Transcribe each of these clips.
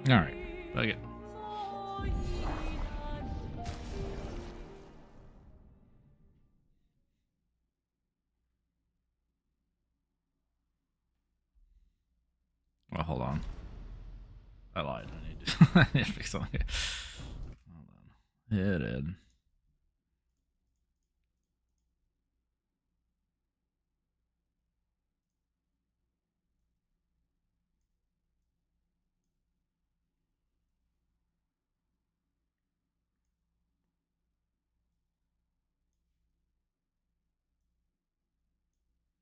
Alright, fuck it. Well, hold on. I lied. I need to fix something. Hold on. Hit it.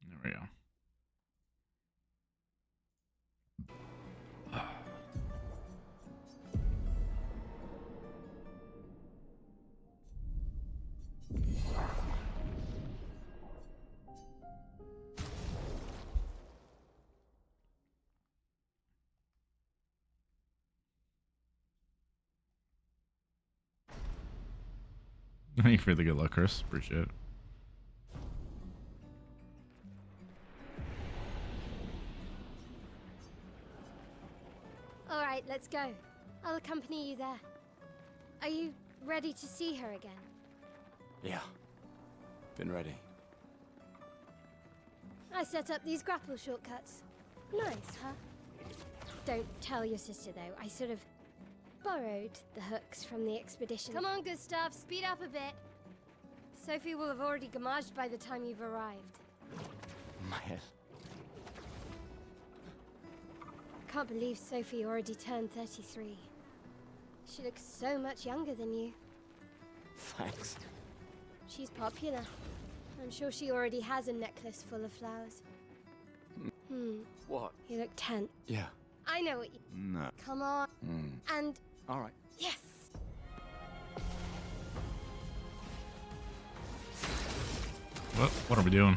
There we go. Thank you for the good luck, Chris. Appreciate it. All right, let's go. I'll accompany you there. Are you ready to see her again? Yeah. Been ready. I set up these grapple shortcuts. Nice, huh? Don't tell your sister, though. I sort of borrowed the hooks from the expedition. Come on, Gustav, speed up a bit. Sophie will have already gamaged by the time you've arrived. My head. Can't believe Sophie already turned 33. She looks so much younger than you. Thanks. She's popular. I'm sure she already has a necklace full of flowers. What? You look tense. Yeah. I know what you... No. Come on. And... All right. Yes! What are we doing?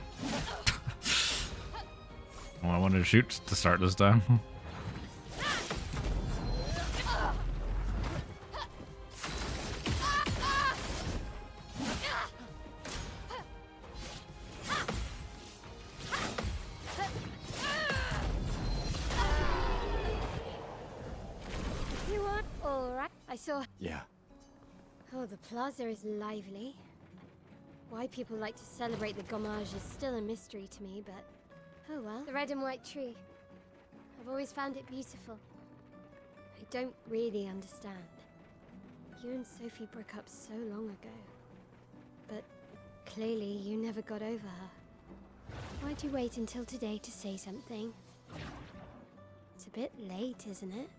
Oh, I wanted to shoot to start this time. You are all right. I saw... Yeah. Oh, the plaza is lively. Why people like to celebrate the gommage is still a mystery to me, but... Oh well. The red and white tree. I've always found it beautiful. I don't really understand. You and Sophie broke up so long ago. But clearly you never got over her. Why'd you wait until today to say something? It's a bit late, isn't it?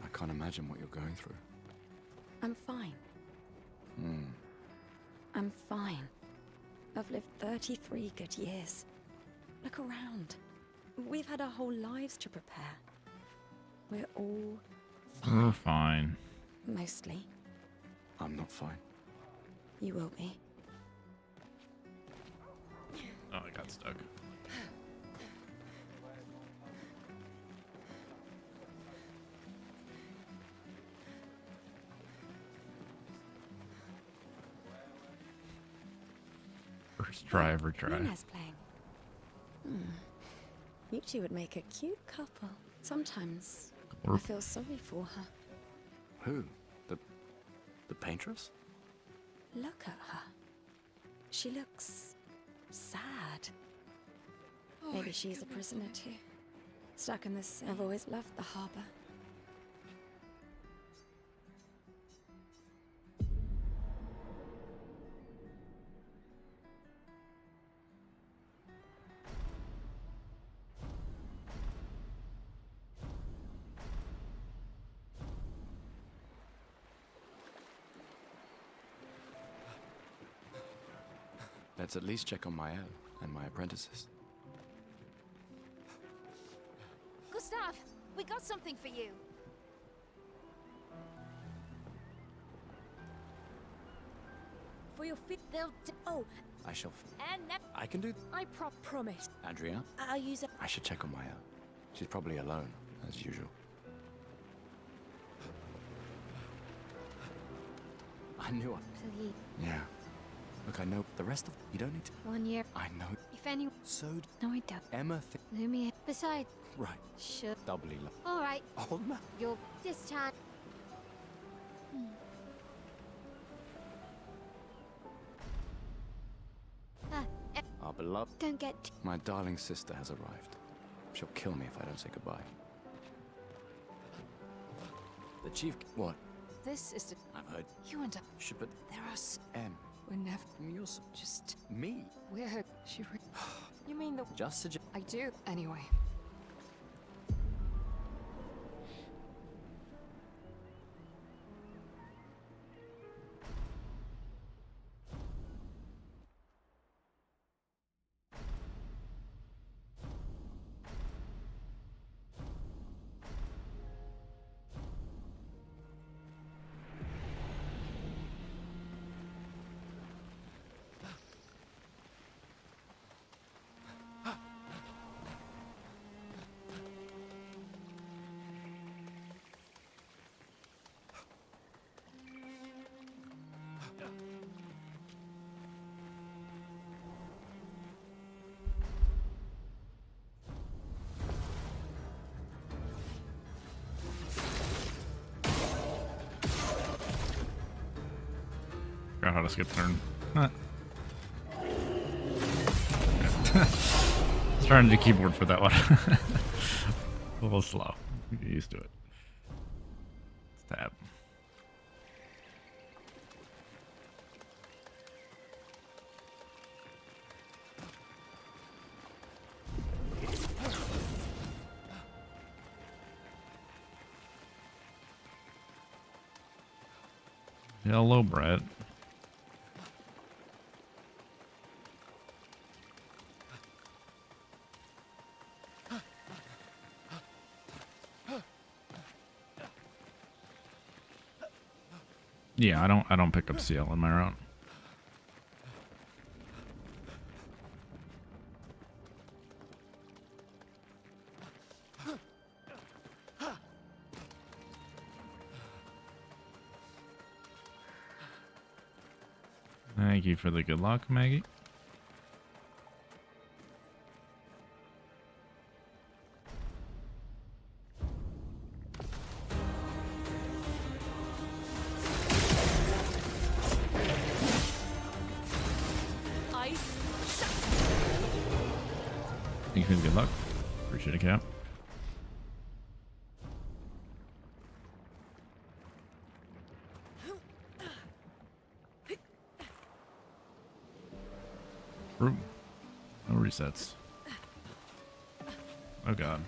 I can't imagine what you're going through. I'm fine. I'm fine. I've lived 33 good years. Look around. We've had our whole lives to prepare. We're all fine. We're fine. Mostly. I'm not fine. You will be. Oh, I got stuck. First try, every try. Nina's playing. You two would make a cute couple. Sometimes I feel sorry for her. Who? The paintress? Look at her. She looks sad. Maybe she's a prisoner too. Stuck in the sea. I've always loved the harbor. Let's at least check on Mael and my apprentices. Gustav, we got something for you. For your feet, oh, I shall... and I can do... I promise. Andrea? I'll use it. I should check on Mael. She's probably alone, as usual. knew it. Please. Yeah. Look, I know the rest of you don't need to. 1 year. I know. If any. So No, I don't. Emma Lumiere. Besides. right. Sure. Doubly love. Alright. Oh man. You're this time. Our beloved. Don't get. My darling sister has arrived. She'll kill me if I don't say goodbye. The chief. What? This is the... I've heard. You and I... Should but There are... M. We're never... You're Just... me. We're... She... You mean the... Just suggest. I do. Anyway. Forgot how to skip turn. Huh. I was trying to do keyboard for that one. A little slow. Get used to it. Let's tab. Hello, Brett. Yeah, I don't pick up CL in my route. Thank you for the good luck, Maggie. Thank you for the good luck. Appreciate it, Cap. Room. No resets. Oh god.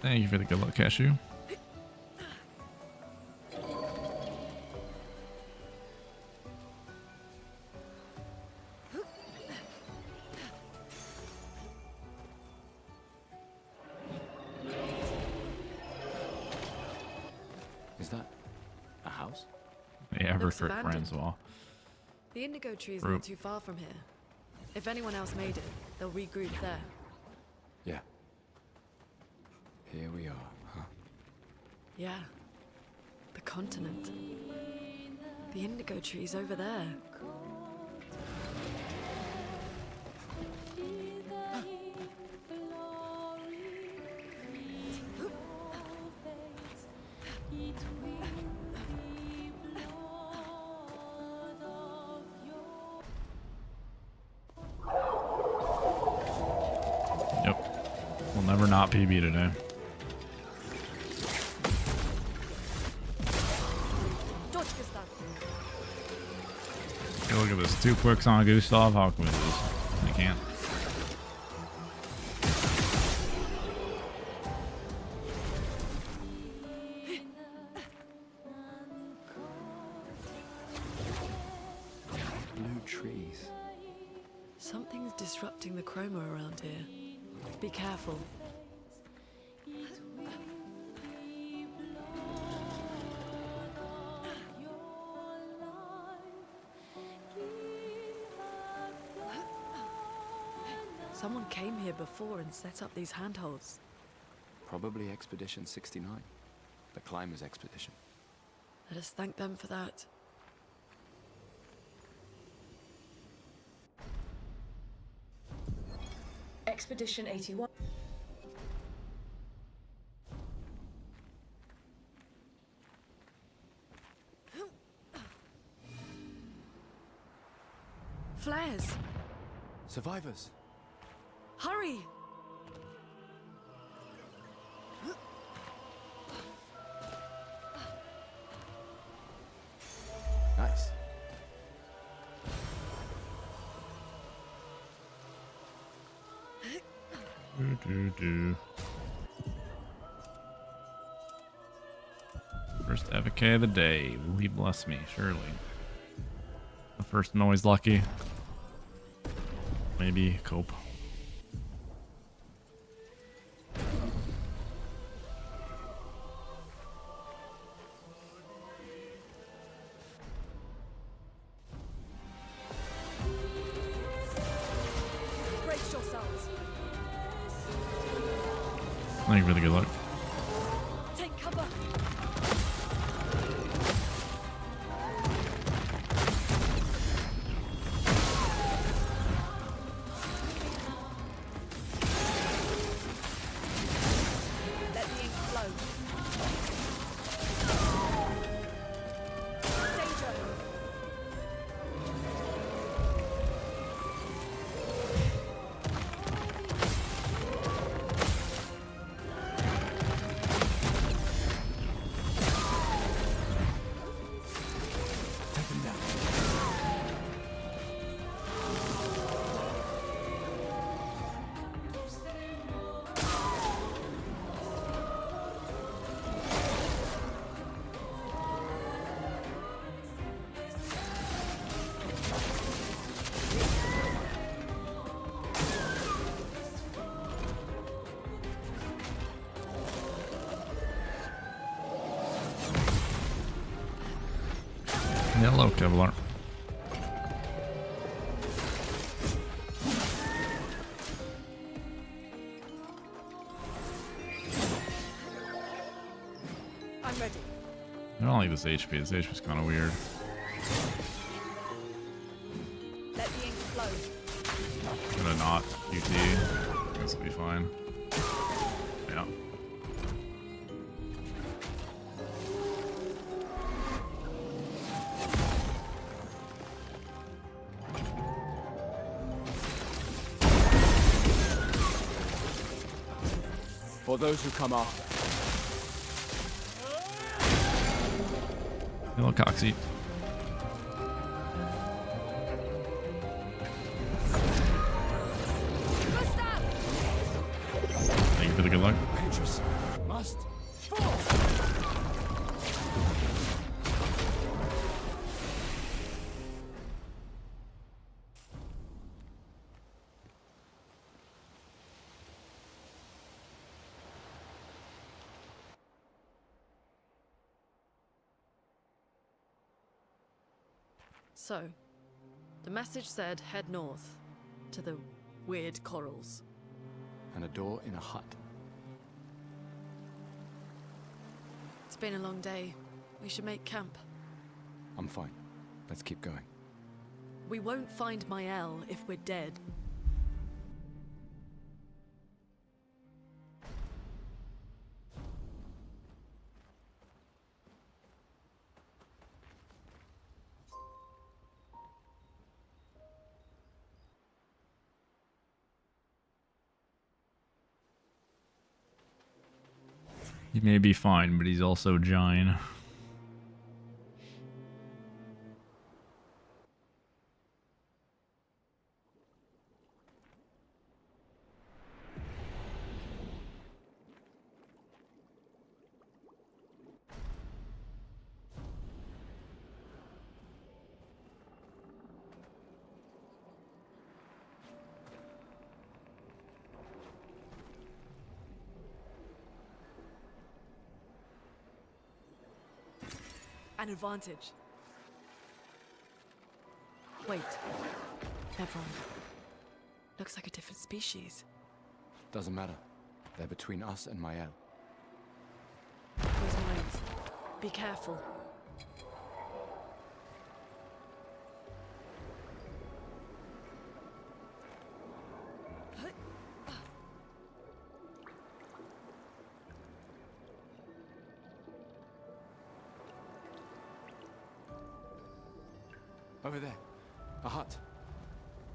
Thank you for the good luck, Cashew. Is that a house? Yeah, Looks recruit abandoned. friends well. The indigo tree's Group. not too far from here. If anyone else made it, they'll regroup there. Yeah. Here we are, huh? Yeah. The continent. The indigo tree's over there. Yep. We'll never not PB today. Okay, look at this. 2 quicks on Gustav. How can we lose? We can't. Blue trees. Something's disrupting the chroma around here. Be careful. Someone came here before and set up these handholds. Probably Expedition 69. The climbers' expedition. Let us thank them for that. Expedition 81. Flares! Survivors! Hurry! Nice. First AVK of the day. Will he bless me? Surely. The first and always lucky. Maybe cope. Brace yourselves! Thank you for the good luck. Take cover! Let the ink flow. Danger! Hello, Kevlar. I'm ready. I don't like this HP. This HP is kind of weird. Let the ink flow. I'm gonna not QT. This will be fine. Yeah. For those who come after. Hello, Coxie. Thank you for the good luck. Paintress must fall! So, the message said head north to the weird corals. And a door in a hut. It's been a long day. We should make camp. I'm fine. Let's keep going. We won't find Mael if we're dead. He may be fine, but he's also giant. An advantage. Wait. Never mind. Looks like a different species. Doesn't matter. They're between us and Mael. Those mines. Be careful. Over there. A hut.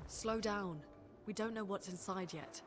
Slow down. We don't know what's inside yet.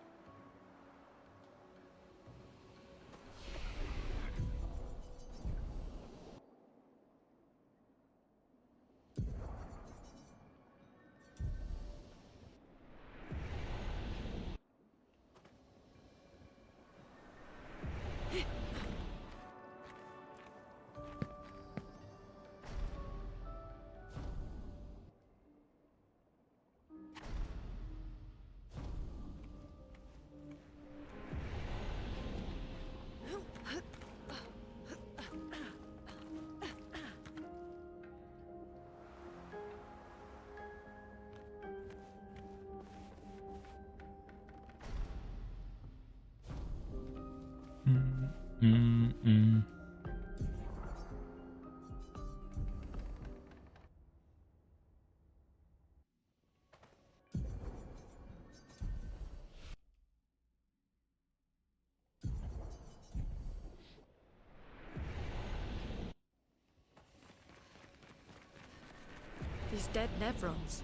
These dead Nevrons.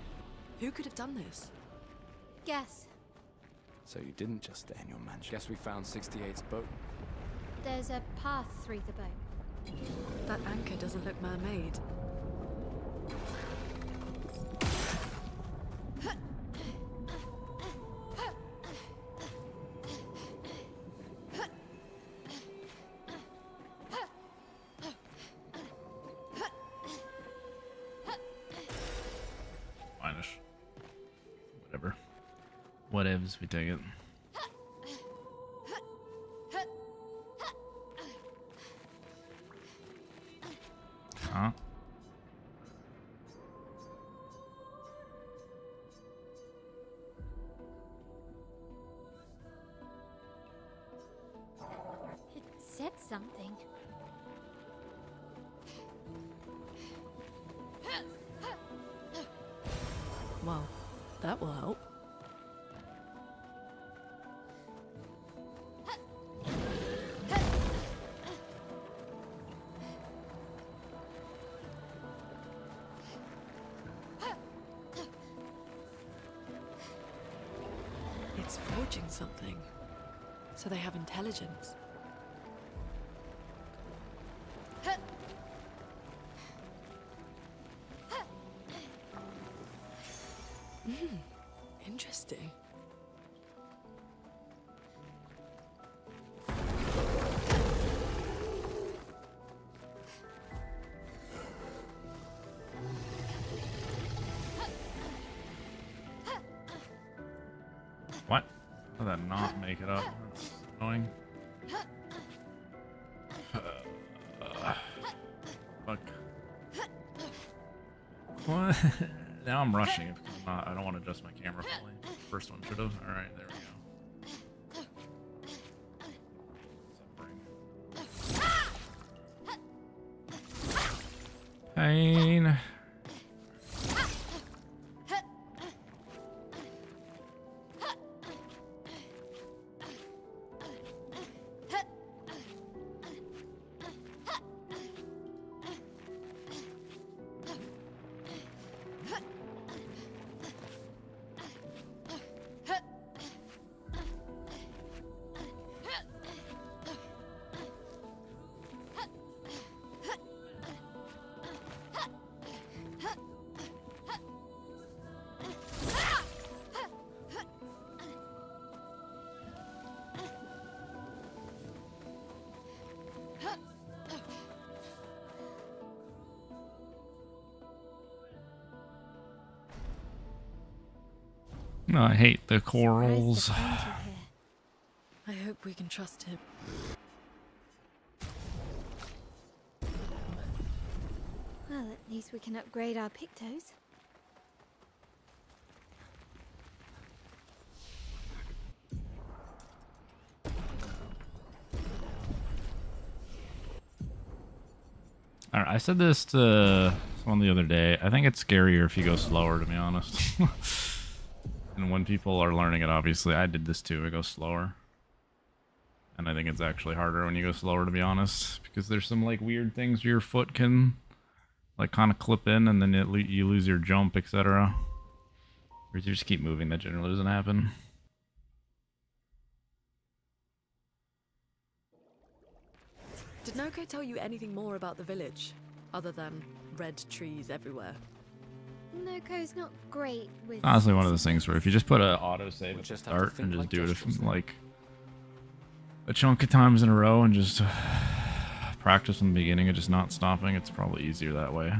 Who could have done this? Guess. So you didn't just stay in your mansion. Guess we found 68's boat. There's a path through the boat. That anchor doesn't look man-made. Fine-ish. Whatever. Whatevs, we take it. Huh? It said something. Well, that will help. It's forging something. So they have intelligence. Interesting. What? How did that not make it up? That's annoying. Fuck. What? Now I'm rushing it because I don't want to adjust my camera fully. First one should have. Alright, there we go. Suffering. Pain. No, I hate the corals. Surprised to find you here. I hope we can trust him. Well, at least we can upgrade our pictos. I don't know, I said this to someone the other day. I think it's scarier if you go slower, to be honest. And when people are learning it, obviously, I did this too. I go slower. And I think it's actually harder when you go slower, to be honest, because there's some like weird things where your foot can like kind of clip in, and then you lose your jump, etc. Or if you just keep moving, that generally doesn't happen. Did Noko tell you anything more about the village, other than red trees everywhere? Noko's not great with... Honestly, one of those things where if you just put an autosave at the just have to start think and just like do it Jester's saying. like a chunk of times in a row and just practice from the beginning and just not stopping, it's probably easier that way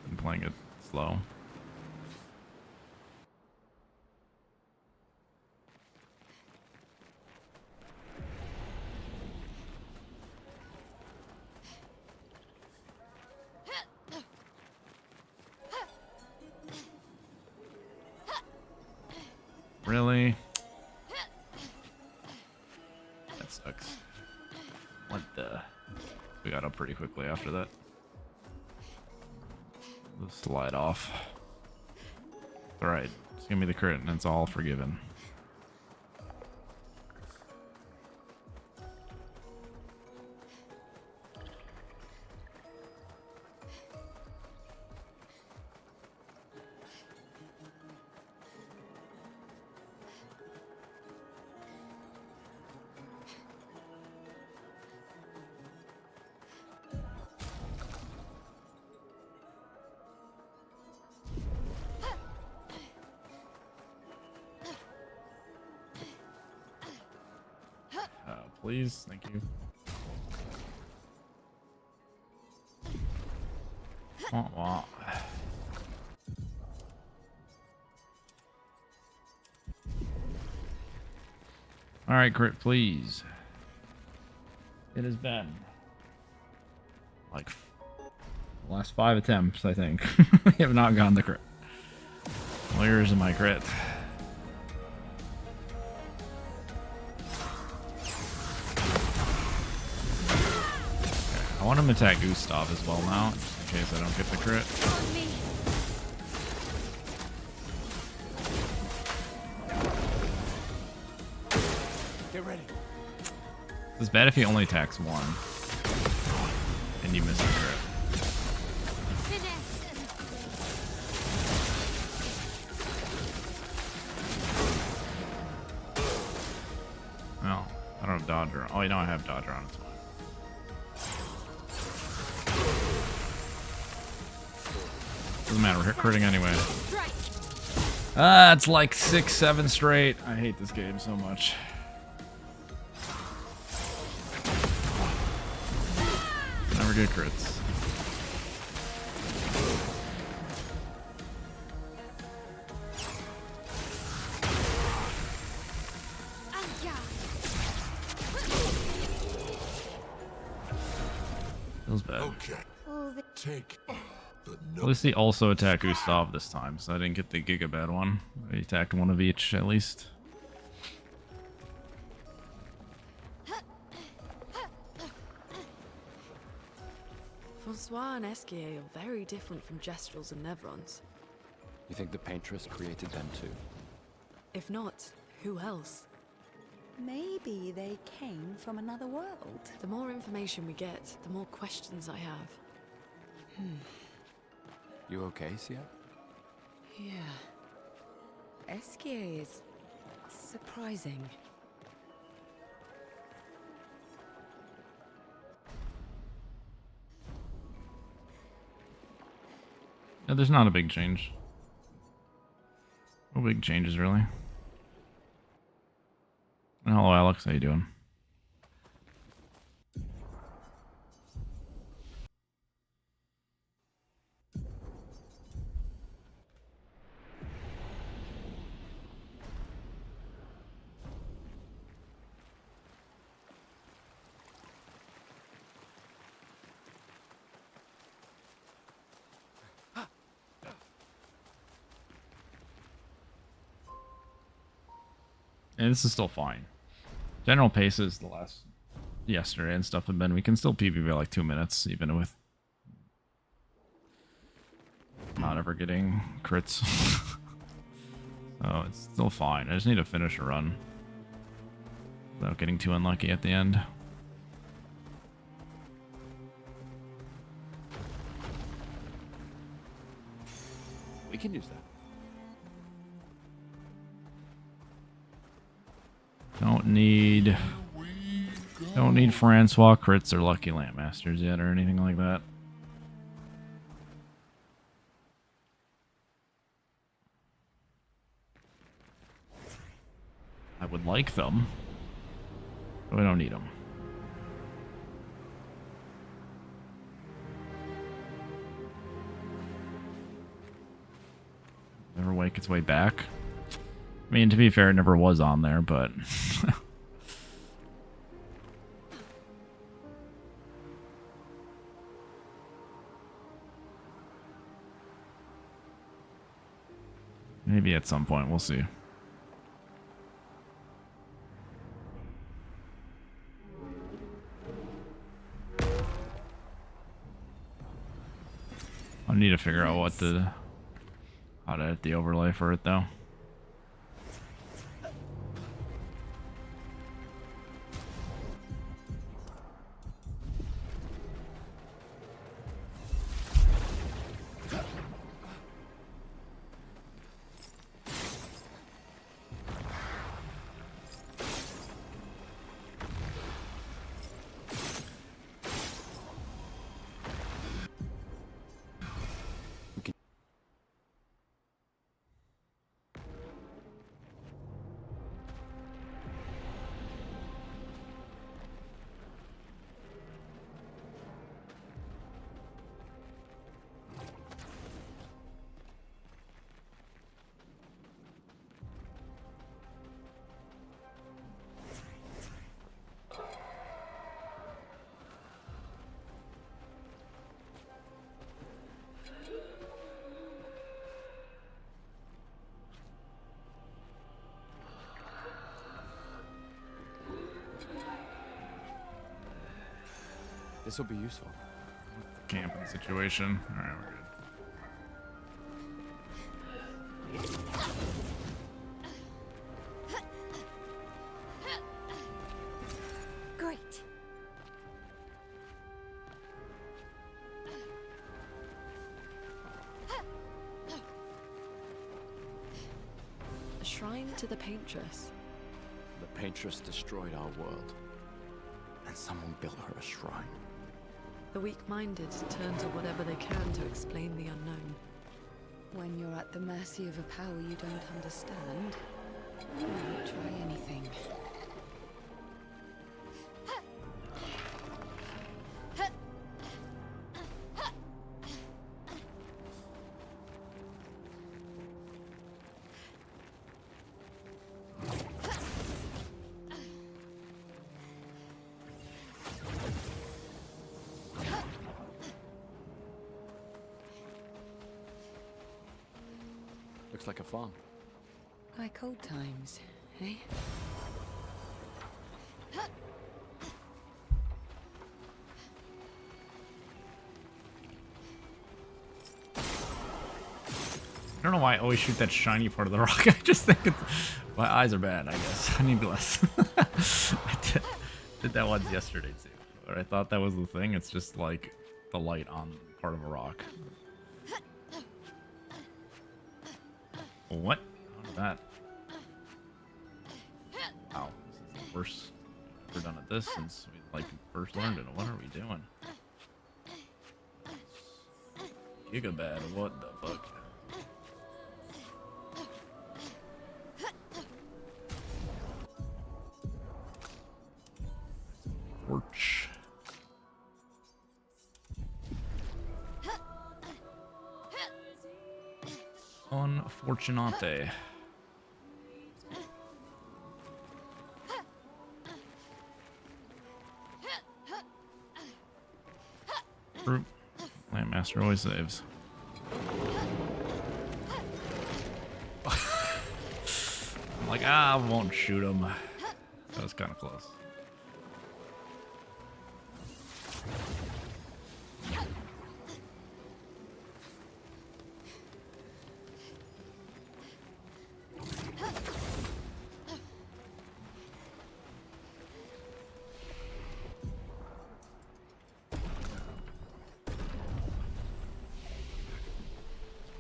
than playing it slow. Really? That sucks. What the? We got up pretty quickly after that. Let's slide off. Alright, just give me the crit and it's all forgiven. Please, thank you. Wah, wah. All right, crit, please. It has been like the last 5 attempts, I think. We have not gotten the crit. Where's my crit? I want him to attack Gustav as well now, just in case I don't get the crit. Get ready. It's bad if he only attacks one and you miss the crit. Well, I don't have Dodger. Oh, you know I have Dodger on. It's fine. Doesn't matter, we're critting anyway. Ah, it's like 6, 7 straight. I hate this game so much. Never get crits. Feels bad. Okay. Take At least he also attacked Gustav this time, so I didn't get the Gigabad one. He attacked one of each, at least. Francois and Esquier are very different from Gestrels and Nevrons. You think the paintress created them too? If not, who else? Maybe they came from another world. The more information we get, the more questions I have. You okay, Sia? Yeah. Esquier is surprising. Yeah, there's not a big change. No big changes, really. Hello, Alex. How you doing? And this is still fine. General pace is the last yesterday and stuff have been, we can still PvP like 2 minutes, even with not ever getting crits. So it's still fine. I just need to finish a run without getting too unlucky at the end. We can use that. Don't need Francois crits or Lucky Lampmasters yet or anything like that. I would like them, but we don't need them. Never wake its way back. I mean, to be fair, it never was on there, but maybe at some point, we'll see. I need to figure out how to edit the overlay for it though. This will be useful. Camping situation. Alright, we're good. Great. A shrine to the paintress. The paintress destroyed our world, and someone built her a shrine. The weak-minded turn to whatever they can to explain the unknown. When you're at the mercy of a power you don't understand, you won't try anything. Looks like a farm. Like old times, eh? I don't know why I always shoot that shiny part of the rock. I just think it's... My eyes are bad, I guess. I need less. I did that once yesterday, too. But I thought that was the thing. It's just, like, the light on part of a rock. What? How did that? Wow. This is the worst we've ever done at this since we, like, first learned it. What are we doing? Gigabad. What the fuck? Torch. Unfortunate. Group. Landmaster always saves. I'm like, I won't shoot him. That was kind of close.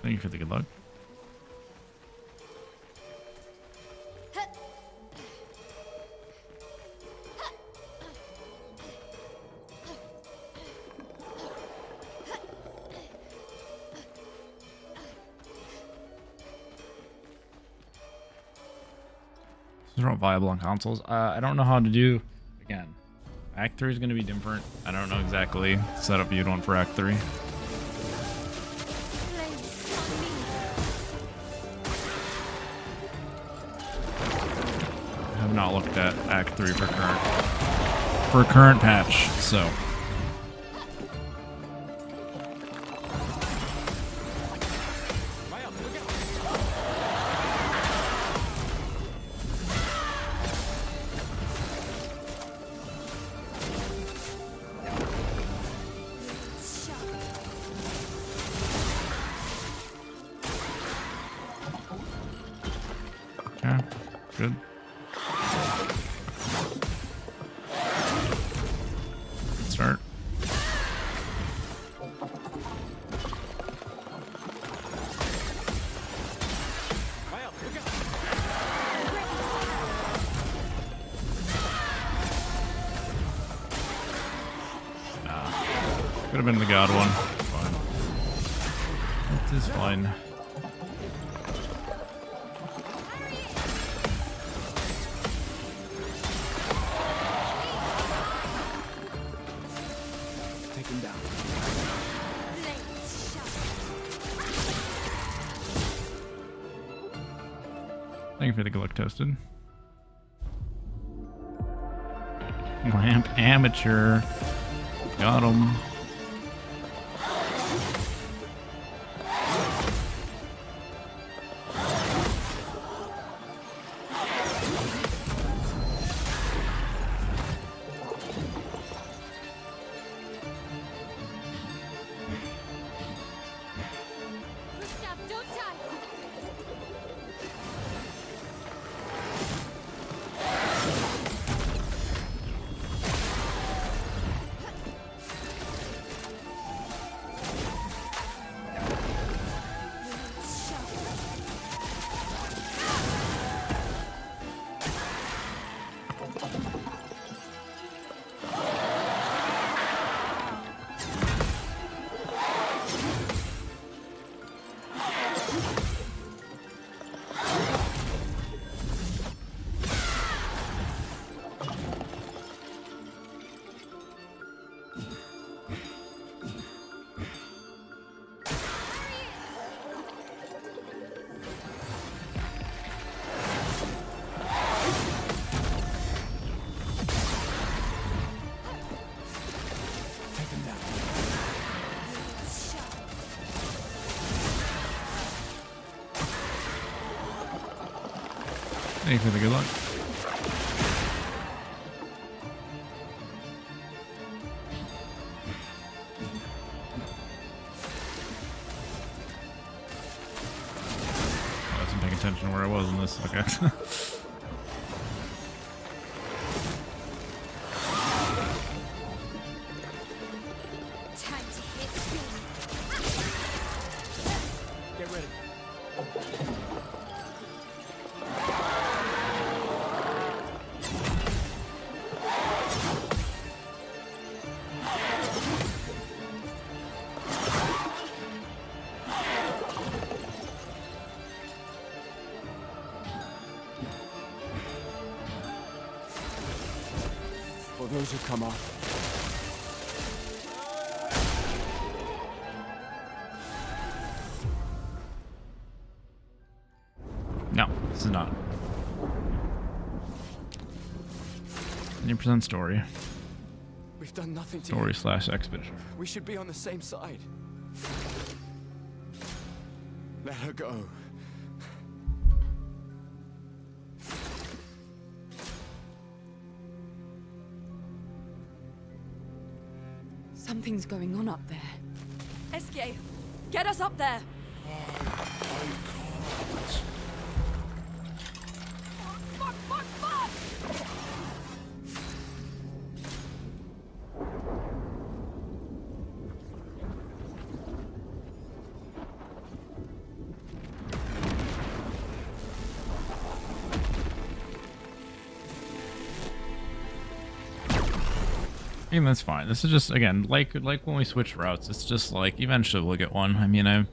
Thank you for the good luck. These are all viable on consoles. I don't know how to do. Again, Act 3 is going to be different. I don't know exactly setup you'd want for Act 3. I have not looked at Act 3 for current patch, so. Yeah, good. Good start. Could have been the god one. Fine. It is fine. Thank you for the good luck, Toasted. Lamp Amateur. Got him. Gustav, don't die! Thank you for the good luck. I wasn't paying attention to where I was in this. Okay. Time to hit speed. Get ready. For those who come off. No, this is not. 90% story. We've done nothing to Story / expedition. We should be on the same side. Let her go. Something's going on up there. Esque, get us up there! Fuck, fuck, fuck! I mean, that's fine. This is just, again, like when we switch routes, it's just like, eventually we'll get one. I mean, I'm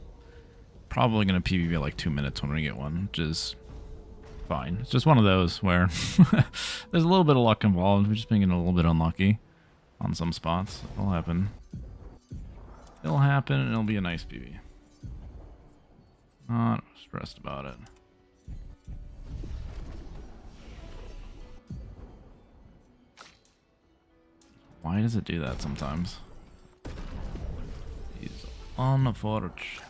probably going to PvP like 2 minutes when we get one, which is fine. It's just one of those where there's a little bit of luck involved. We're just being a little bit unlucky on some spots. It'll happen. It'll happen, and it'll be a nice PvP. Not stressed about it. Why does it do that sometimes? He's on the forge.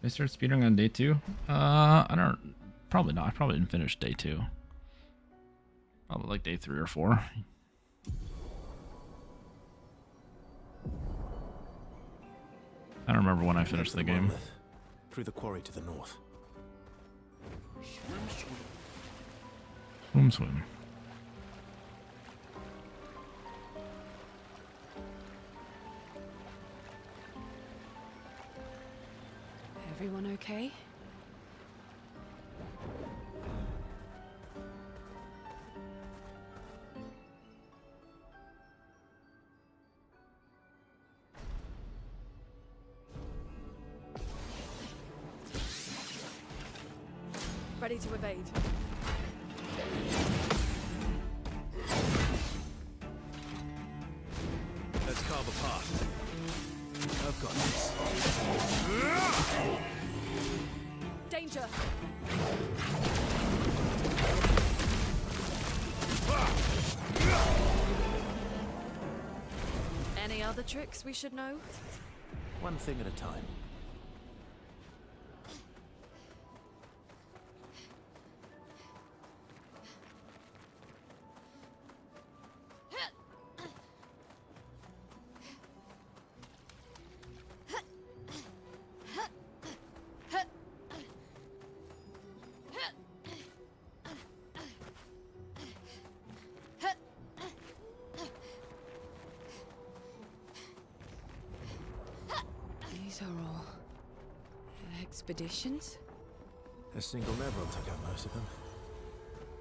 Did I start speedrunning on day 2? I don't. Probably not. I probably didn't finish day 2. Probably like day 3 or 4. I don't remember when I finished the game. Monolith, through the quarry to the north. Swim, swim. Everyone okay? Ready to evade. Let's carve a path. I've got this. Danger! Any other tricks we should know? One thing at a time. These are all expeditions? A single Neville took out most of them.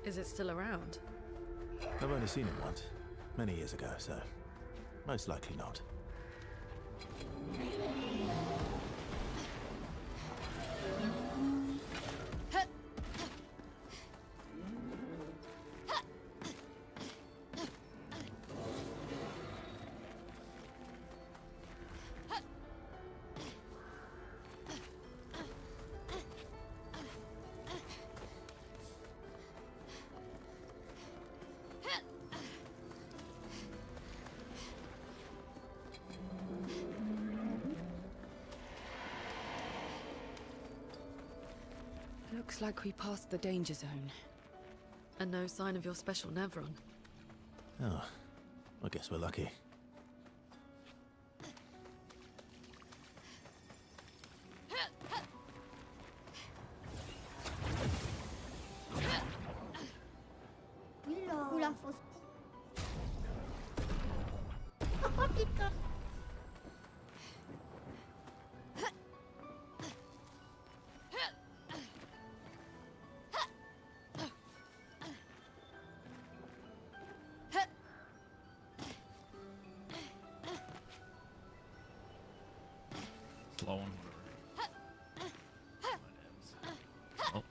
Is it still around? I've only seen it once, many years ago, so most likely not. Looks like we passed the danger zone. And no sign of your special Nevron. Oh, I guess we're lucky. Slow one, whatever. Oh.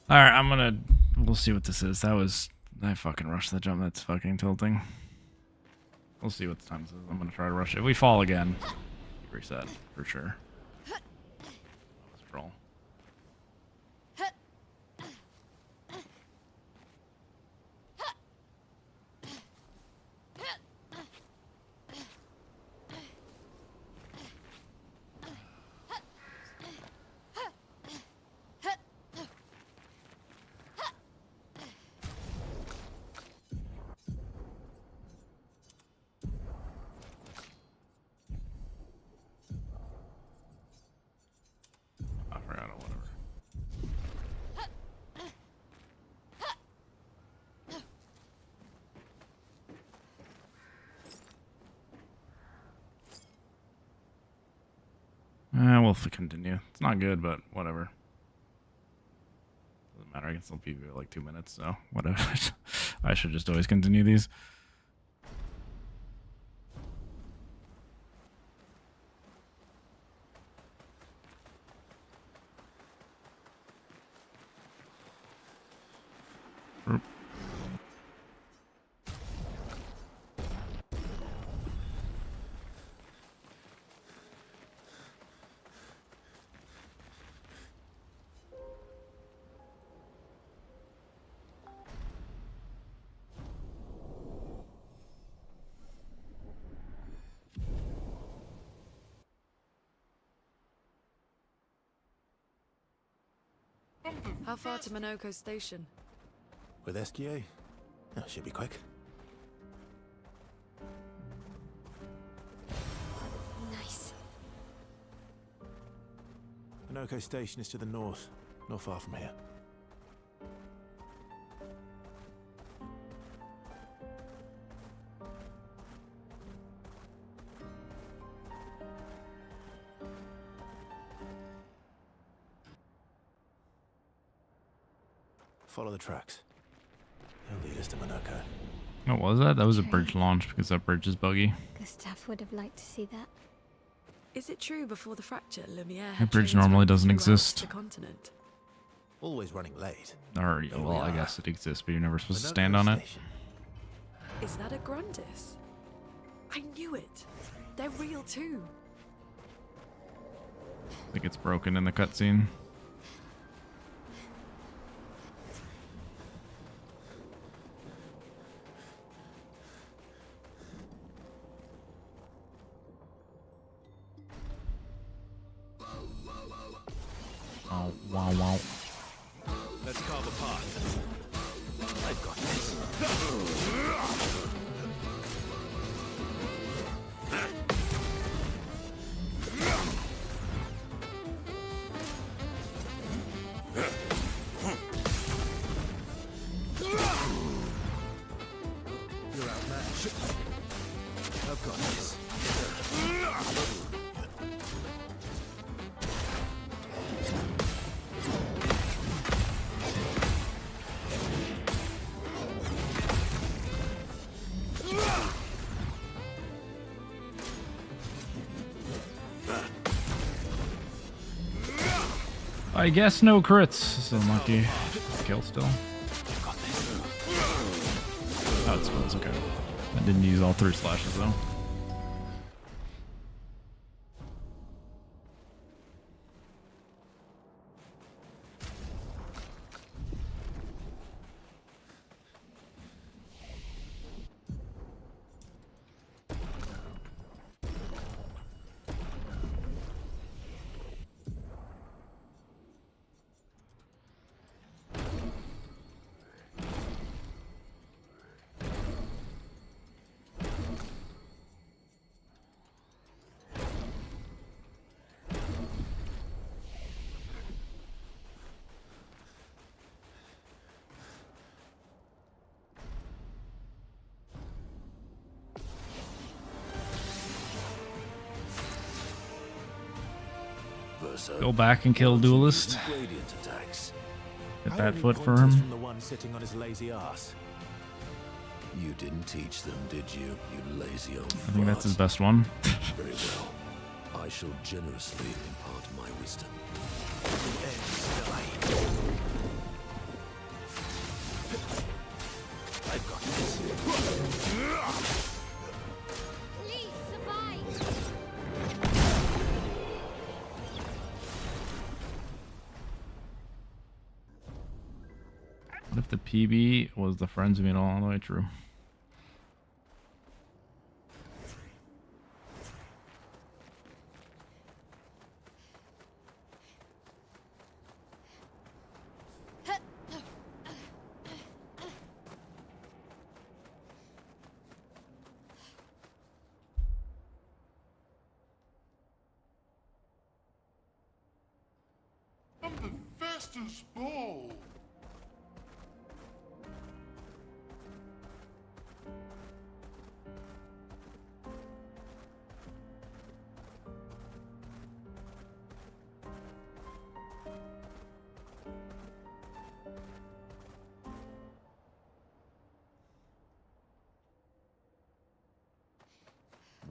Alright, we'll see what this is. I fucking rushed the jump. That's fucking tilting. We'll see what the time is. I'm gonna try to rush it. If we fall again, reset for sure. Let's roll. we'll continue. It's not good, but whatever. Doesn't matter. I can still PvP like 2 minutes, so whatever. I should just always continue these. How far to Monoko Station? With SGA? That should be quick. Nice. Monoko Station is to the north, not far from here. Follow the tracks. They'll lead us to Monoko. What was that? That was a bridge launch because that bridge is buggy. Gustav would have liked to see that. Is it true before the fracture, Lumiere That had bridge trains normally running doesn't throughout exist. the continent? Always running late. Or, Here well, we I are. guess it exists, but you're never supposed to Monoko stand on it. Station. Is that a Grundis? I knew it. They're real too. I think it's broken in the cutscene. Oh, wow, wow. Let's carve a path. I've got this. You're outmatched. I've got this. I guess no crits. So lucky. Kill still. Oh, it spells. Okay. I didn't use all 3 slashes though. Go back and kill Duelist. Gradient attacks. Get I that only foot for pointers him. From the one sitting on his lazy ass. You didn't teach them, did you, you lazy old I think that's his fart? best one. Very well. I shall generously impart my wisdom. I've got this. Please survive. What if the PB was the friends of me all the way through? I'm the fastest ball.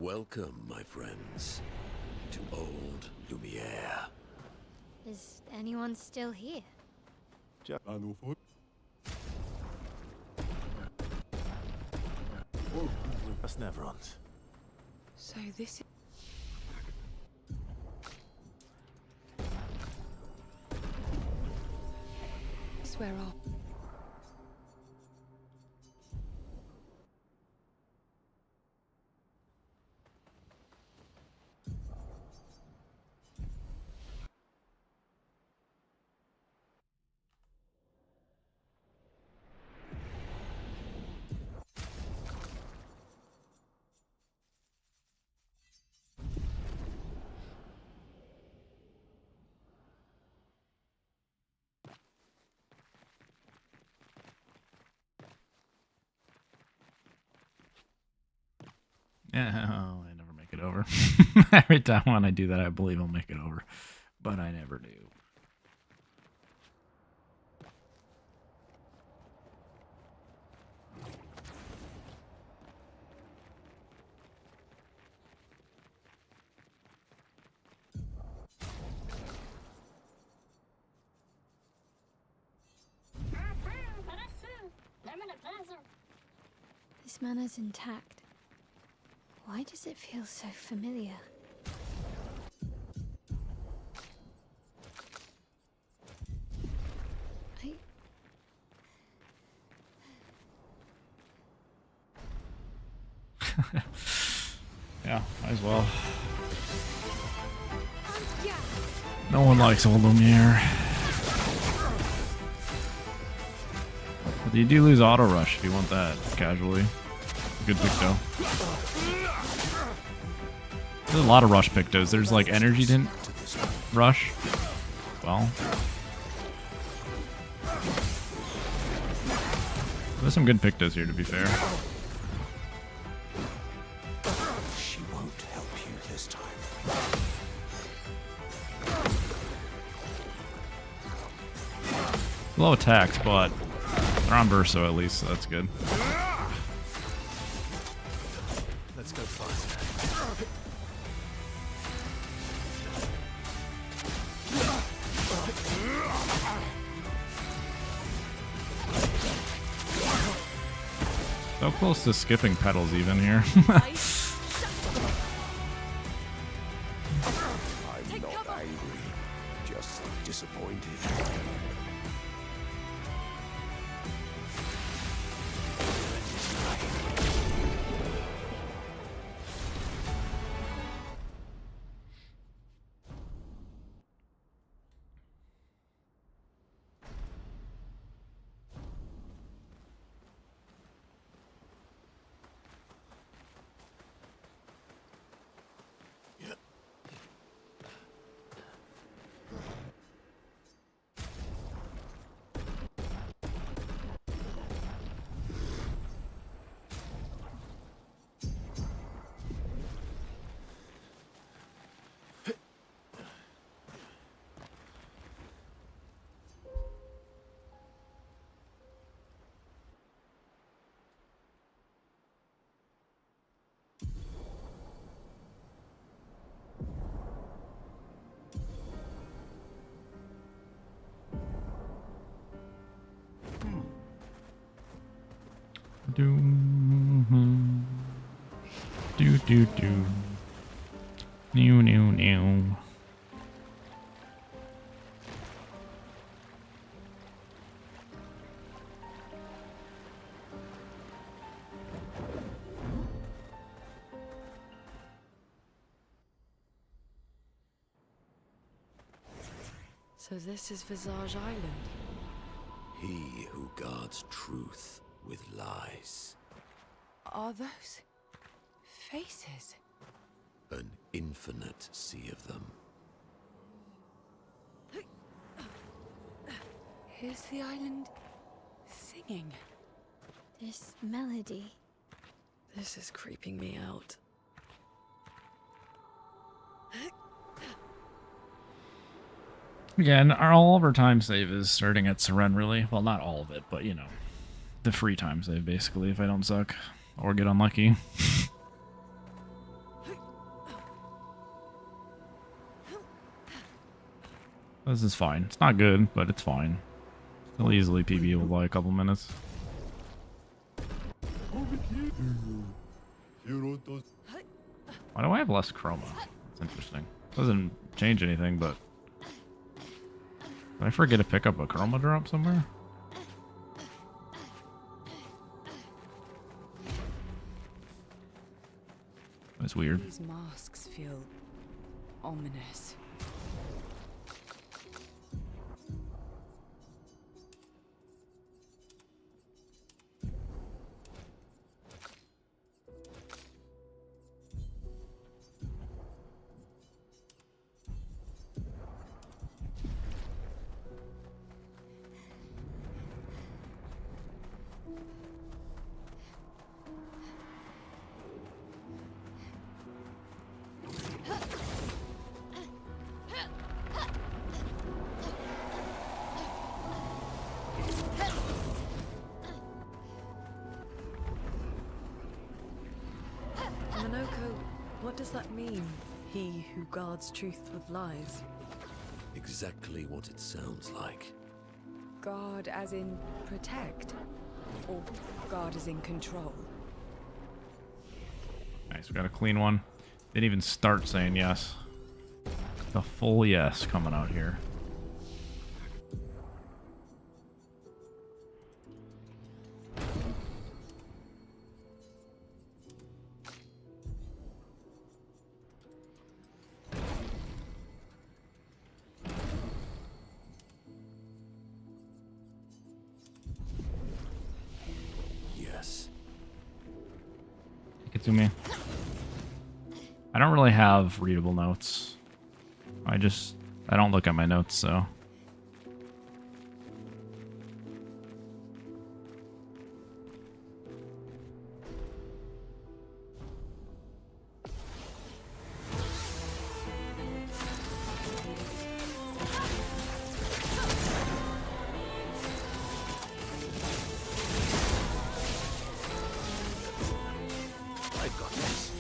Welcome, my friends, to old Lumiere. Is anyone still here? That's never on. So this is where our... Yeah, oh, I never make it over. Every time when I do that, I believe I'll make it over, but I never do. This manor's intact. Why does it feel so familiar? Yeah, might as well. No one likes old Lumiere. But you do lose auto rush if you want that casually. Good picto. There's a lot of rush pictos. There's like energy didn't rush. Well, there's some good pictos here, to be fair. She won't help you this time. Low attacks, but they're on Verso at least, so that's good. Let's go faster. So close to skipping pedals even here. I'm not angry, just disappointed. Do do do do. New new new. So this is Visage Island. He who guards truth with lies. Are those faces? An infinite sea of them. Is the island singing? This melody. This is creeping me out. Yeah, and all of our time save is starting at Seren, really. Well, not all of it, but you know, the free time save basically. If I don't suck or get unlucky. This is fine. It's not good, but it's fine. Still easily PBable by a couple minutes. Why do I have less chroma? That's interesting. Doesn't change anything, but... Did I forget to pick up a chroma drop somewhere? That's weird. These masks feel ominous. Monoko, what does that mean? He who guards truth with lies. Exactly what it sounds like. Guard as in protect? Or guard as in control? Nice, we got a clean one. Didn't even start saying yes. The full yes coming out here. Yes. Get to me. I don't really have readable notes. I don't look at my notes, so. I've got this.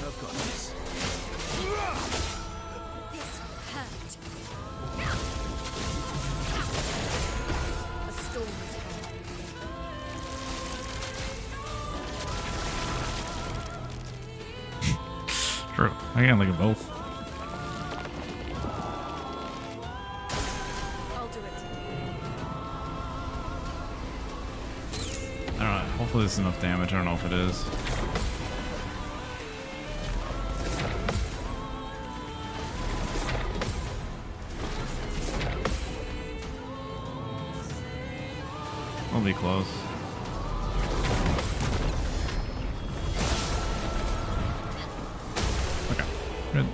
I've got this. This hurt. A storm is coming. True. I can look at both. I'll do it. I don't know. Hopefully this is enough damage. I don't know if it is. We'll be close. Okay. Good.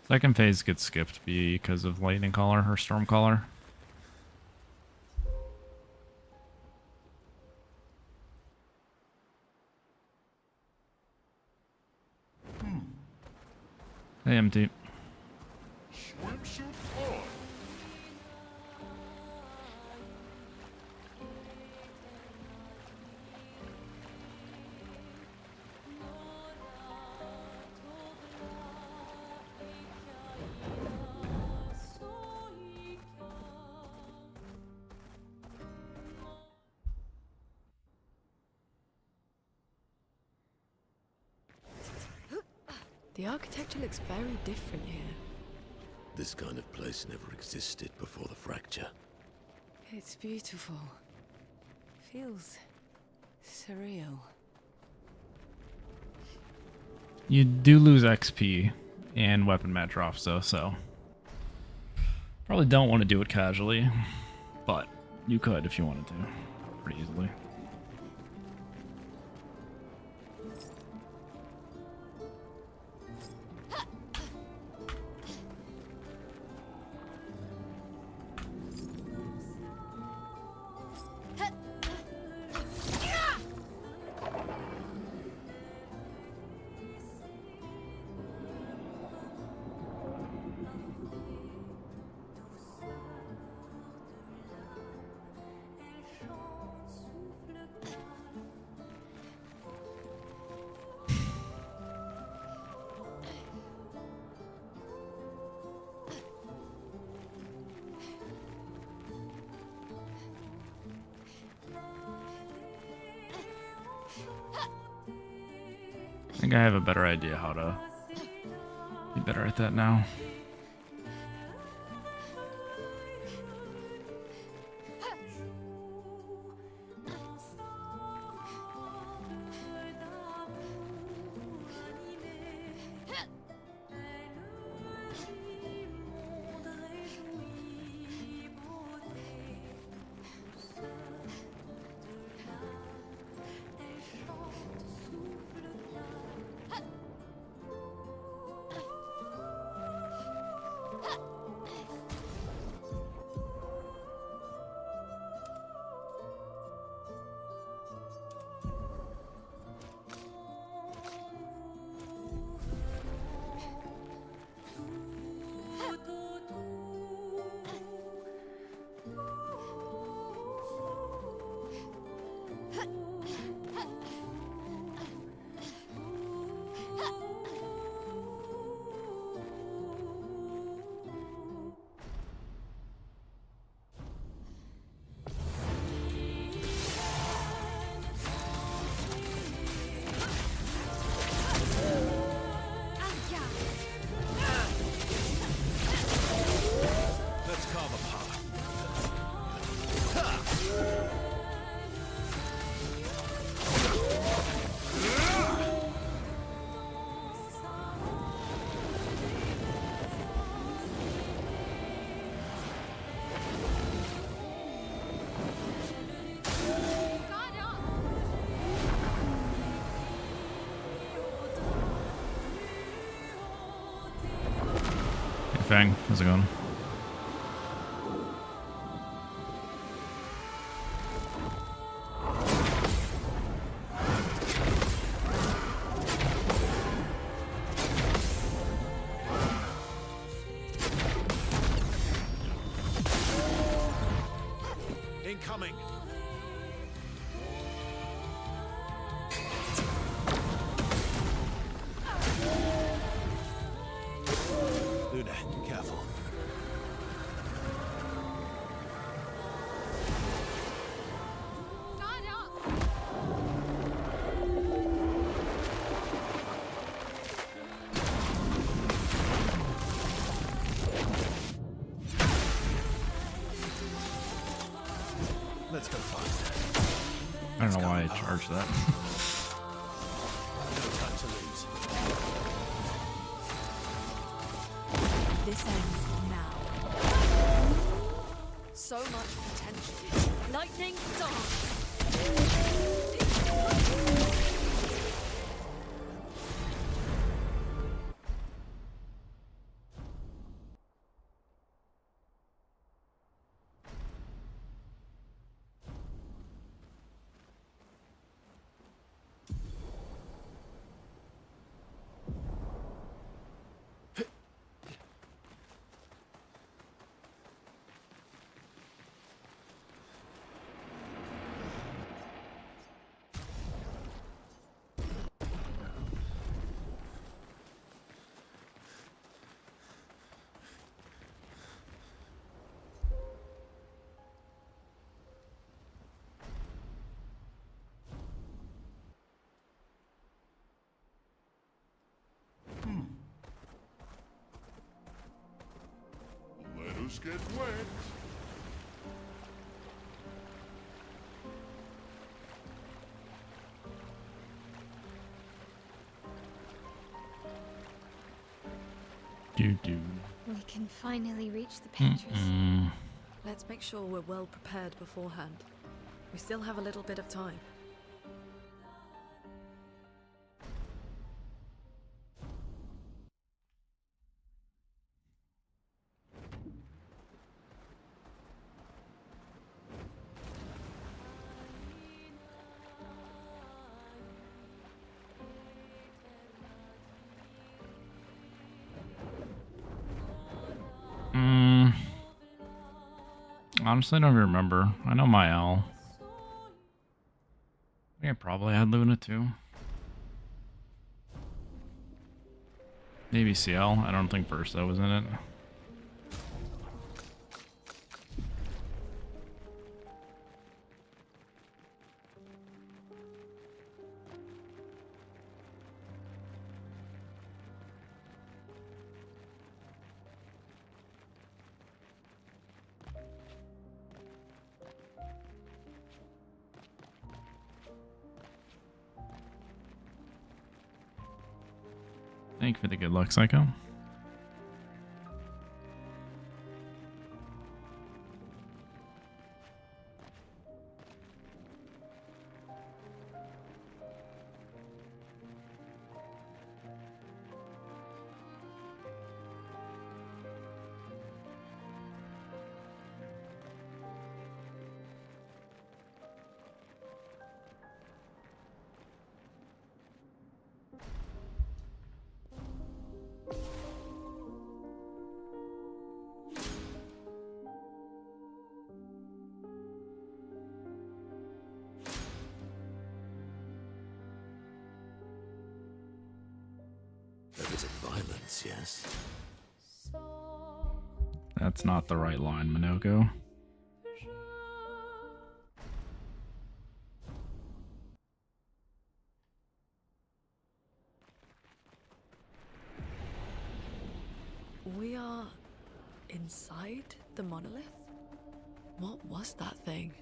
Second phase gets skipped because of lightning caller or storm caller. Hey, MT. Swimsuit on. The architecture looks very different here. This kind of place never existed before the fracture. It's beautiful. Feels surreal. You do lose XP and weapon mat drops though, so probably don't want to do it casually, but you could if you wanted to, pretty easily. I think I have a better idea how to be better at that now. Fang, how's it going? Incoming! Luna, careful. Guard up! Let's go fast. I don't know why I charged that. No time to lose. This ends now. So much potential. Lightning dance! Just get wet. Do. We can finally reach the paintress. Let's make sure we're well prepared beforehand. We still have a little bit of time. Honestly, I don't even remember. I know my L. I think I probably had Luna too. Maybe CL. I don't think Versa was in it. Thank you for the good luck, Psycho. A bit of violence, yes. That's not the right line, Monoko. We are inside the monolith? What was that thing?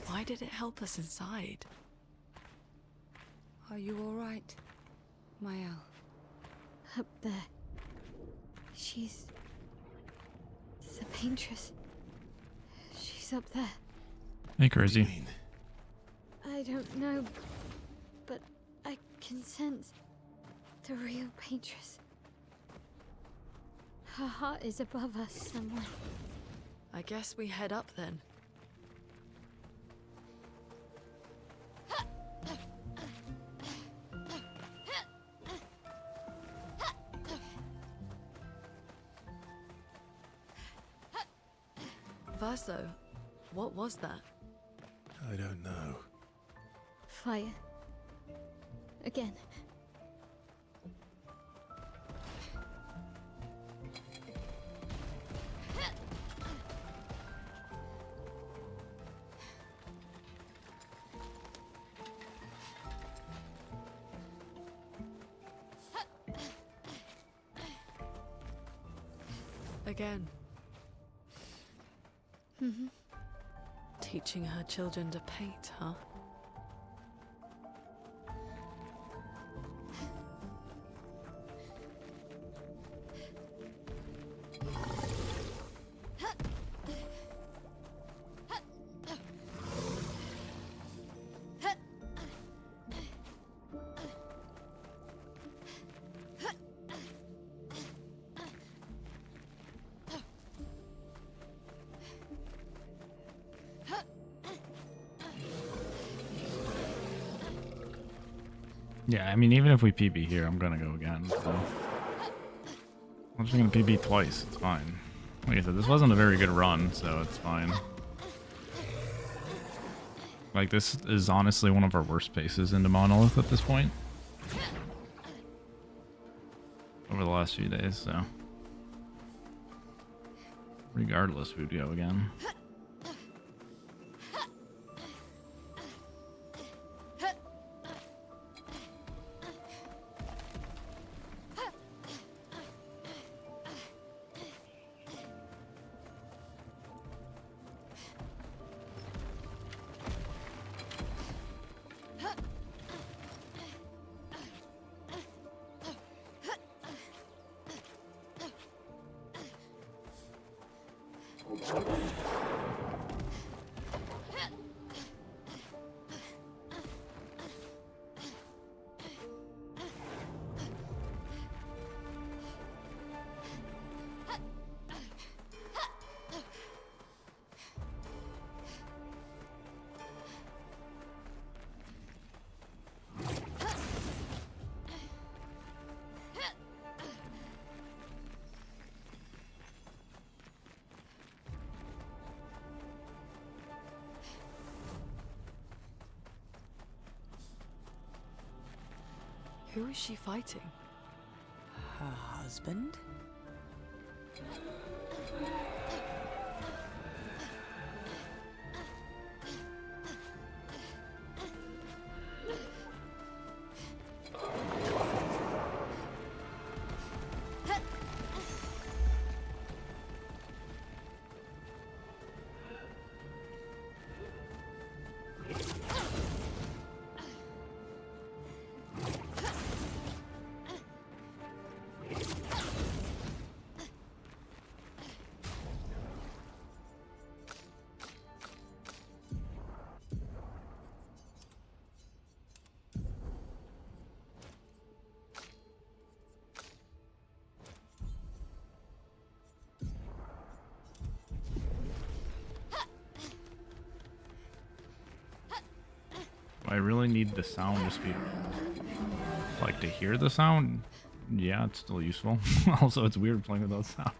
Why did it help us inside? Are you all right, Mael? Up there. She's the paintress. She's up there. Hey, Crazy. I don't know, but I can sense the real paintress. Her heart is above us somewhere. I guess we head up then. Verso, what was that? I don't know. Fire. Again. Again. Mm-hmm. Teaching her children to paint, huh? Yeah, I mean, even if we PB here, I'm gonna go again. So. I'm just gonna PB twice. It's fine. Like I said, this wasn't a very good run, so it's fine. Like, this is honestly one of our worst paces into Monolith at this point. Over the last few days, so. Regardless, we'd go again. Who is she fighting? Her husband? I really need the sound to speed. Like to hear the sound? Yeah, it's still useful. Also, it's weird playing without sound.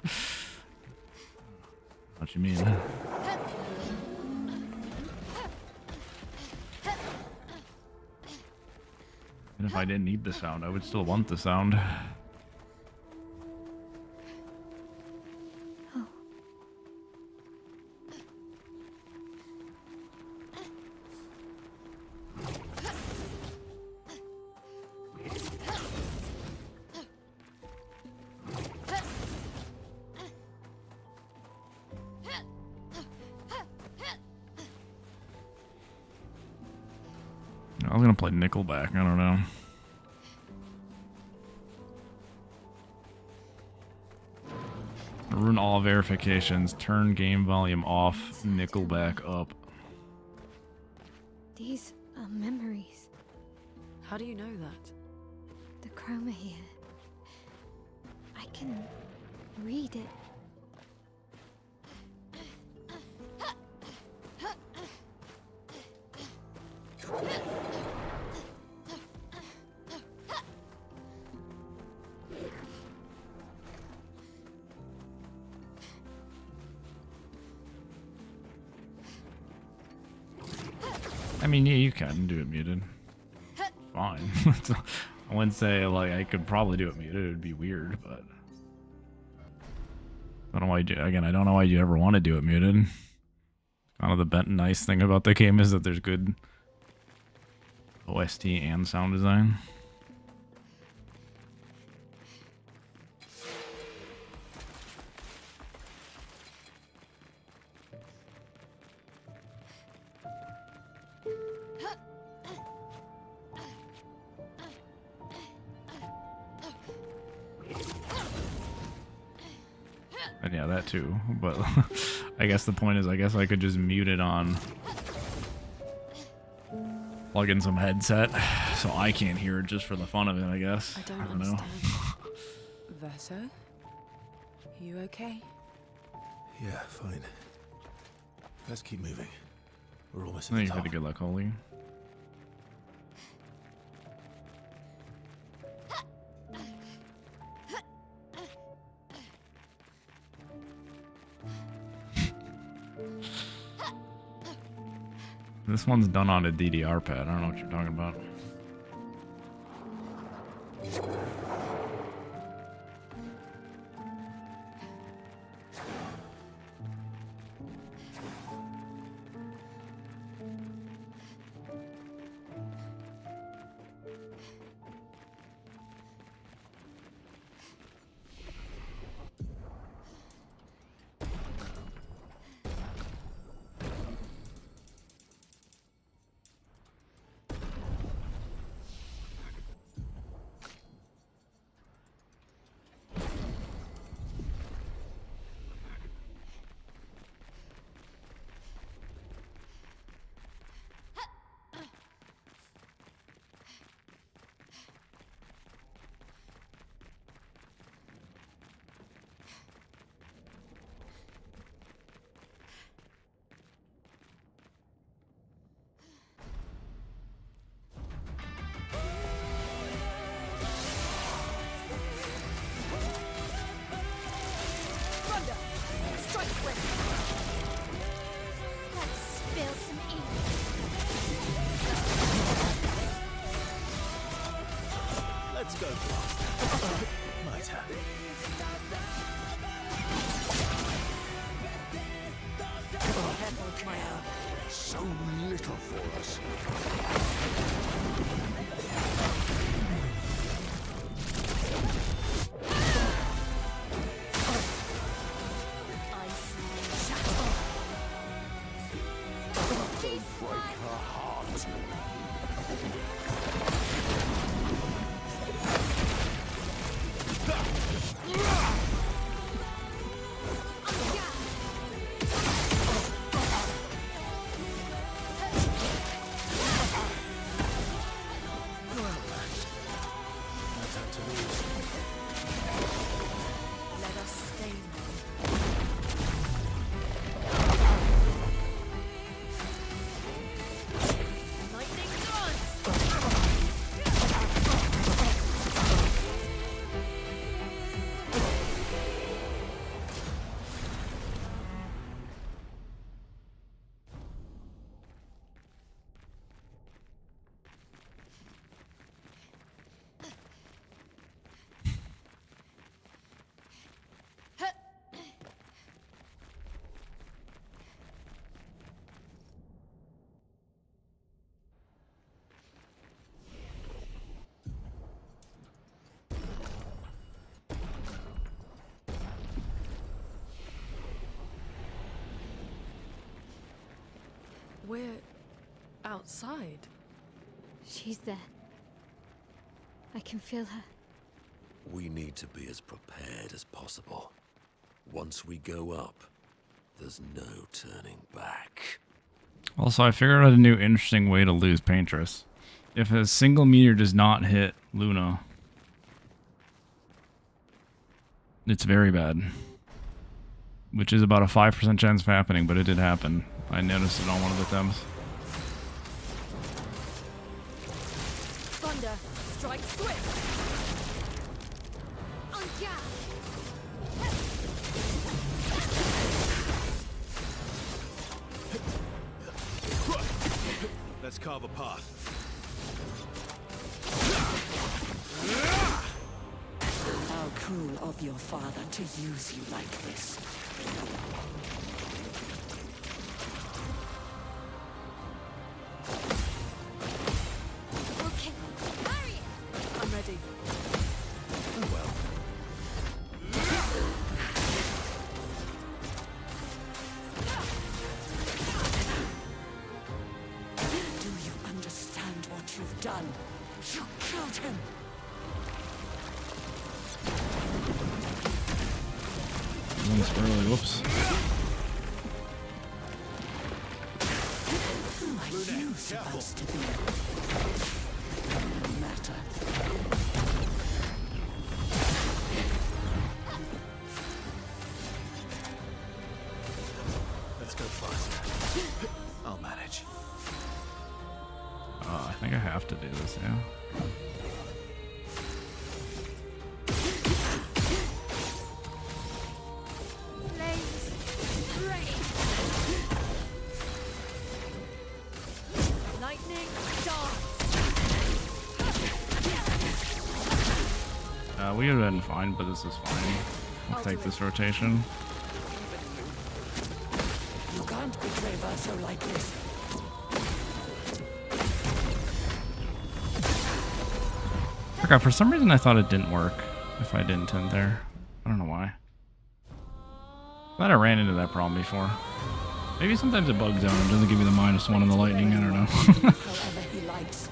What you mean? And if I didn't need the sound, I would still want the sound. I was gonna play Nickelback, I don't know. Ruin all verifications, turn game volume off, Nickelback up. These are memories. How do you know that? The chroma here. I can read it. I mean, yeah, you can do it muted. Fine. I wouldn't say, like, I could probably do it muted. It would be weird, but... I don't know why you do... Again, I don't know why you ever want to do it muted. Kind of the nice thing about the game is that there's good OST and sound design. And yeah, that too, but I guess the point is, I guess I could just mute it on, plug in some headset, so I can't hear it just for the fun of it, I guess. I don't know. understand. Verso? You okay? Yeah, fine. Let's keep moving. We're almost I at the think you've top. had a good luck, Holy. This one's done on a DDR pad. I don't know what you're talking about. My turn. So little for us. Don't break her heart. Let us stay now. Lightning dance! We're outside. She's there. I can feel her. We need to be as prepared as possible. Once we go up, there's no turning back. Also, I figured out a new interesting way to lose paintress. If a single meteor does not hit Luna, it's very bad. Which is about a 5% chance of happening, but it did happen. I noticed it on one of the attempts. Thunder, strike swift! Let's carve a path. How cruel of your father to use you like this. Okay, hurry it! I'm ready. Oh well. Do you understand what you've done? You killed him! One's early, whoops. Who are you supposed to be? No matter. Let's go faster. I'll manage. I think I have to do this, yeah. Lightning dance! We would have been fine, but this is fine. I'll take this rotation. You can't betray Verso like this. Okay, for some reason I thought it didn't work if I didn't tend there. I don't know why. Glad I ran into that problem before. Maybe sometimes it bugs out and doesn't give you the -1 on the lightning, I don't know. However he likes.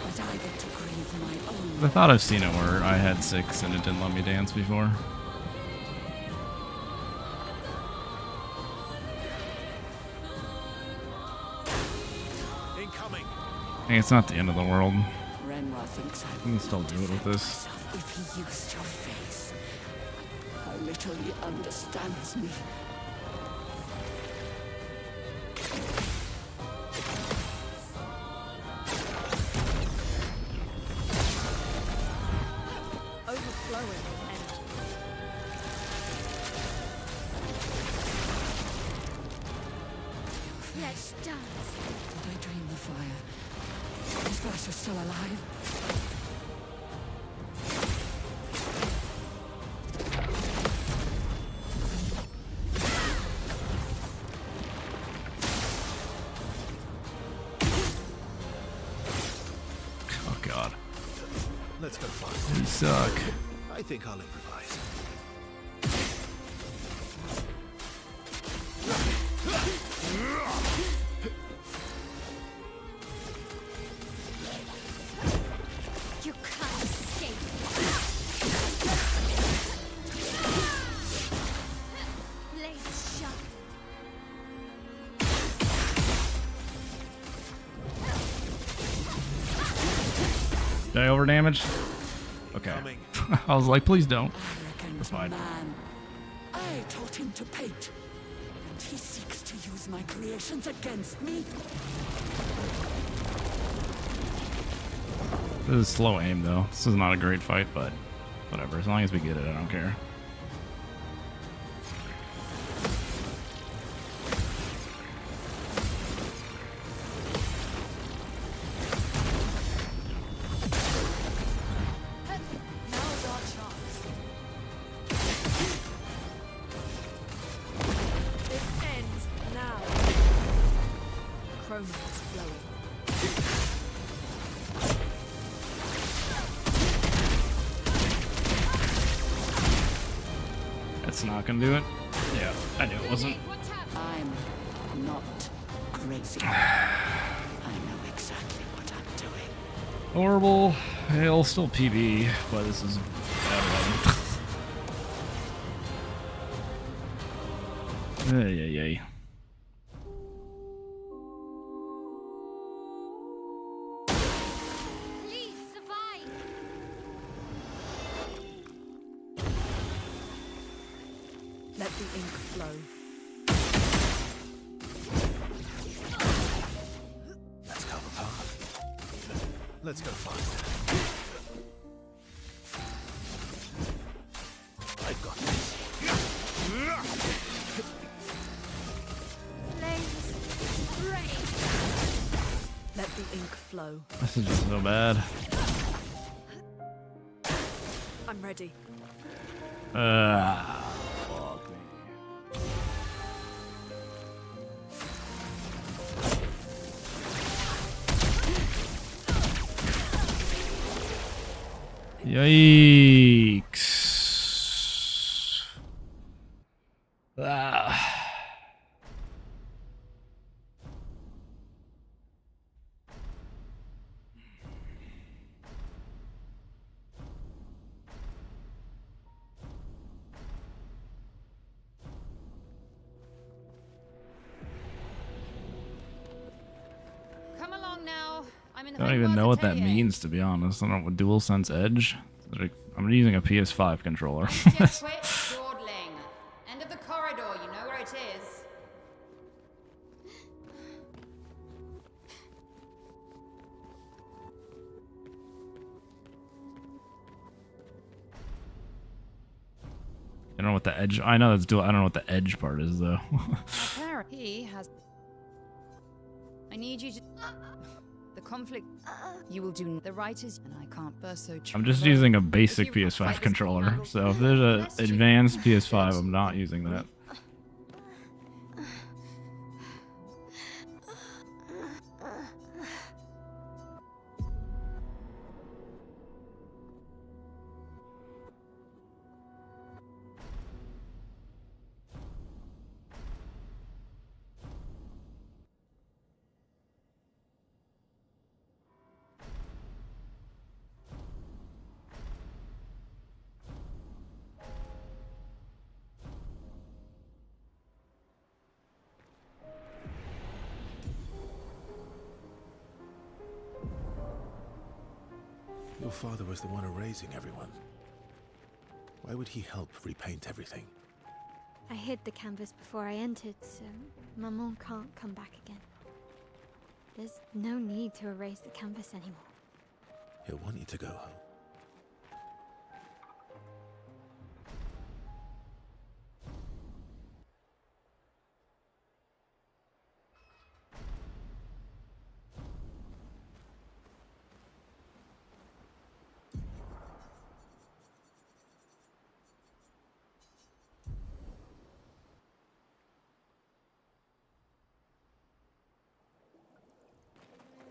But I get to grieve my own. I thought I've seen it where I had 6 and it didn't let me dance before. Incoming. Hey, it's not the end of the world. Renra thinks I We can still do it with this. myself if he used your face. How little he understands me. Overflowing energy. Let's dance. Did I dream the fire? Is Versa still alive? suck. I think I'll improvise. You can't escape. Blades sharp. Did I over damage? Okay. I was like, please don't. Arrogant fine. man. I taught him to paint, and he seeks to use my creations against me. This is slow aim though. This is not a great fight, but whatever. As long as we get it, I don't care. Now's our chance. This ends now. Chroma is flowing. That's not gonna do it. Yeah, I knew it wasn't. I'm not crazy. I know exactly what I'm doing. Horrible. It'll still PB, but this is bad. Yay. Please survive. Let the ink flow. Let's carve a path. Let's go find it. I've got this. Flames rain. Let the ink flow. This is just so bad. I'm ready. Fuck me. Yikes. Come along now. I'm in I the don't even Homework know what that Atelier. means, to be honest. I don't know what DualSense Edge. Like, I'm using a PS5 controller. Just quit dawdling. End of the corridor. You know where it is. I don't know what the edge. I know that's dual. I don't know what the edge part is though. Clair, he has. I need you to. The conflict. You will do the writers, and I can't burst so true. I'm just using a basic PS5 controller. So if there's a advanced PS5, I'm not using that. Your father was the one erasing everyone. Why would he help repaint everything? I hid the canvas before I entered, so Maman can't come back again. There's no need to erase the canvas anymore. He'll want you to go home.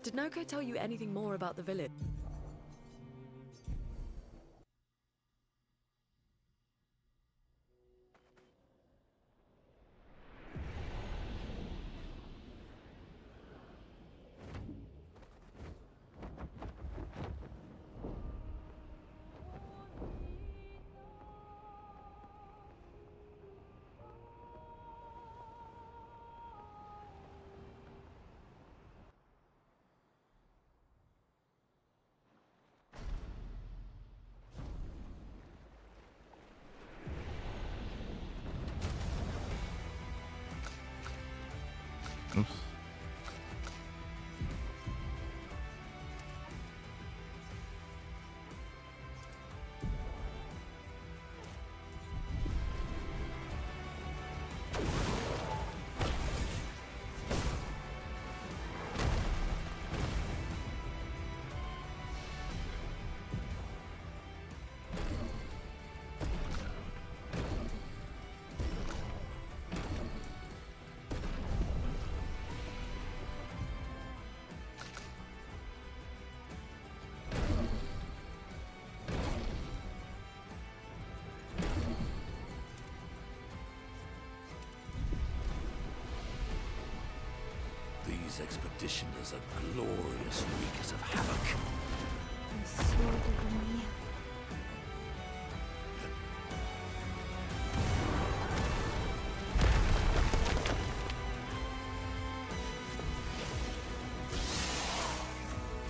Did Noko tell you anything more about the village? Oops. These expeditioners are glorious wreakers of havoc. And sword of Lumiere.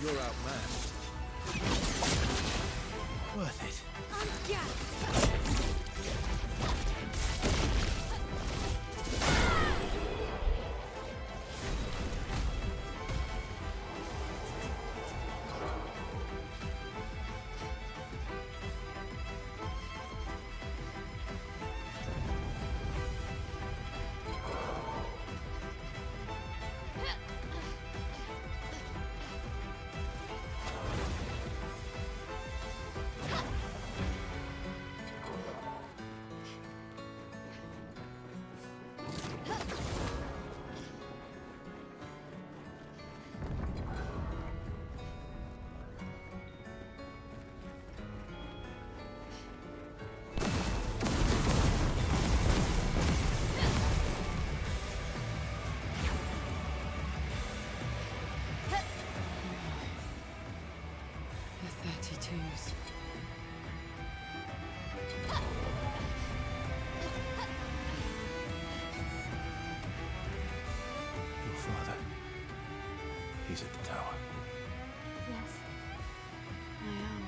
You're outmatched. Worth it. The 32s. Your father. He's at the tower. Yes. I am.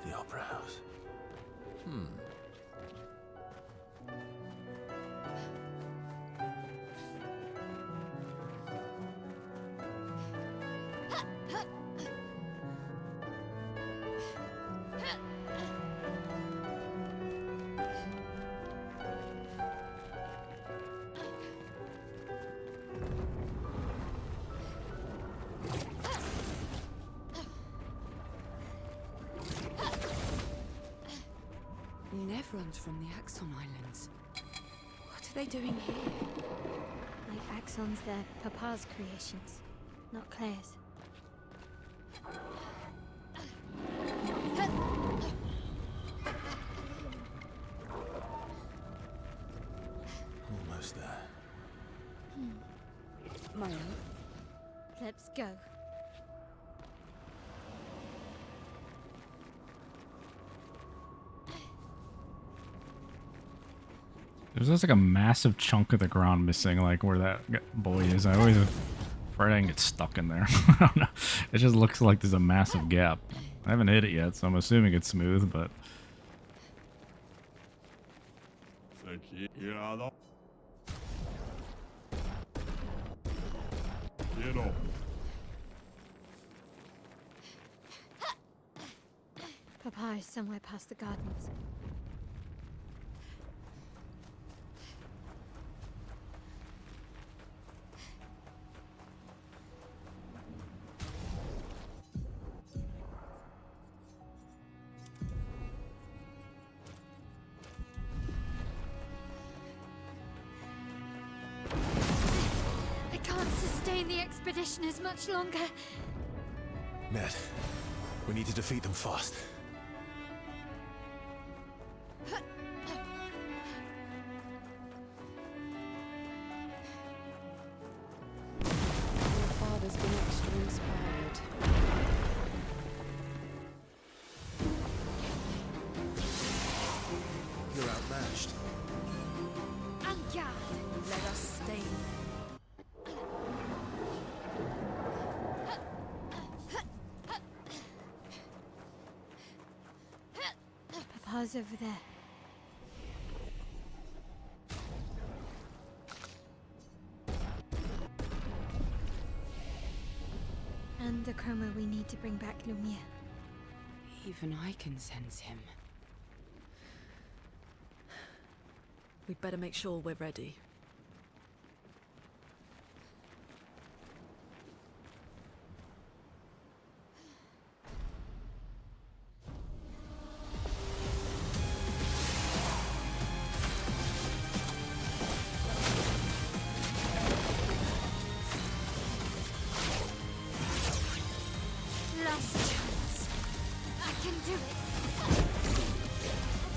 The Opera House. Nevrons from the Axon Islands. What are they doing here? Like Axon's their Papa's creations, not Claire's. Almost there. My own. Let's go. There's just like a massive chunk of the ground missing, like where that boy is. I always afraid I can get stuck in there. I don't know. It just looks like there's a massive gap. I haven't hit it yet, so I'm assuming it's smooth, but Papa is somewhere past the gardens. join the expeditioners much longer. Ned, we need to defeat them fast. Your father's been extra inspired. You're outmatched. Let us stay. Papa's over there. And the chroma we need to bring back Lumiere. Even I can sense him. We'd better make sure we're ready. Last chance. I can do it.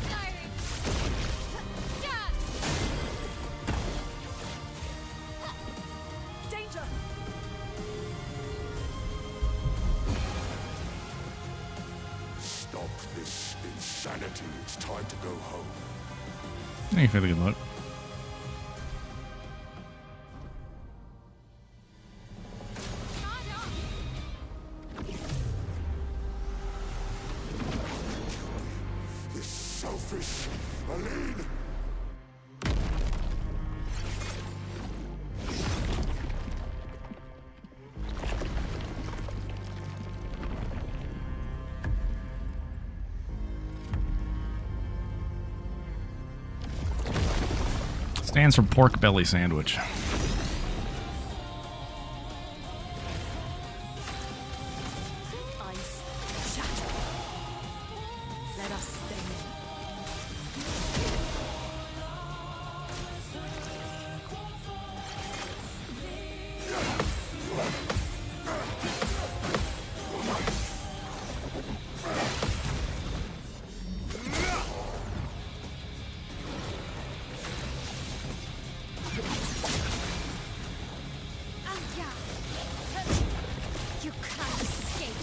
Diary. Dad! Danger! Stop this insanity. It's time to go home. Thank you for the good luck. This selfish Aline! Stands for pork belly sandwich. Ice shatter. Let us stay. You can't escape.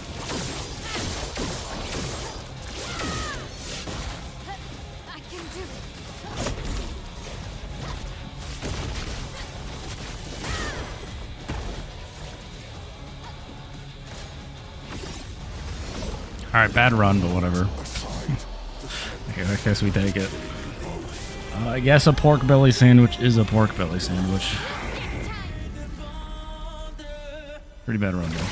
I can do it. Alright, bad run, but whatever. Okay, I guess we take it. I guess a pork belly sandwich is a pork belly sandwich. Pretty bad run, though.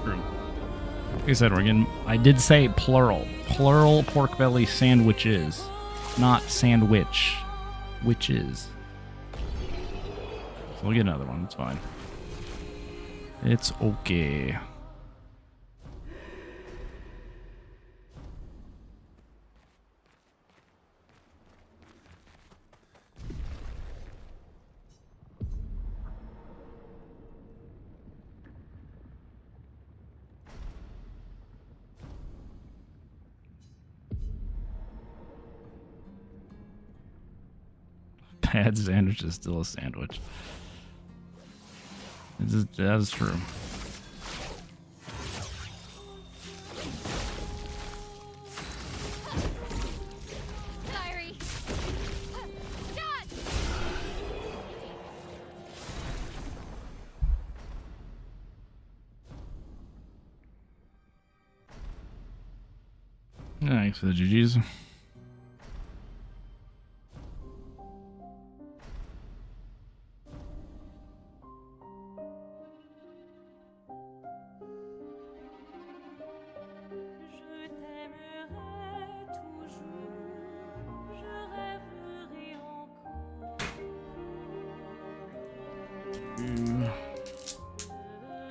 True. Like I said, we're getting... I did say plural. Plural pork belly sandwiches. Not sandwich. Witches. So we'll get another one. It's fine. It's okay. Bad sandwich is still a sandwich. That is true. Diary. Dad! Thanks for the GGs.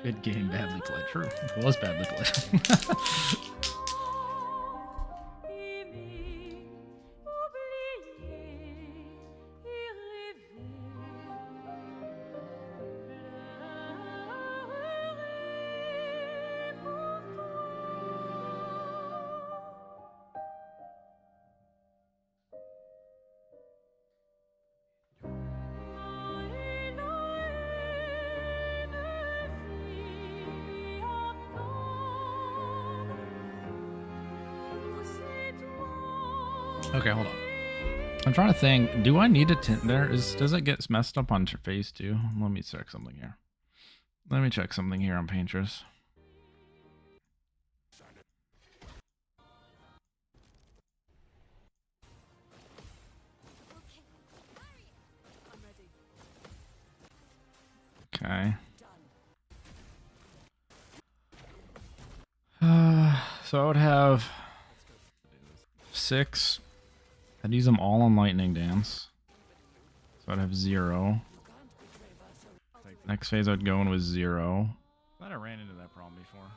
Good game, badly played. True. It was badly played. Okay, hold on. I'm trying to think. Do I need a tint there? Does it get messed up on face too? Let me check something here. Let me check something here on paintress. Okay. So I would have 6. I'd use them all on lightning dance. So I'd have 0. Next phase I'd go in with 0. Glad I ran into that problem before.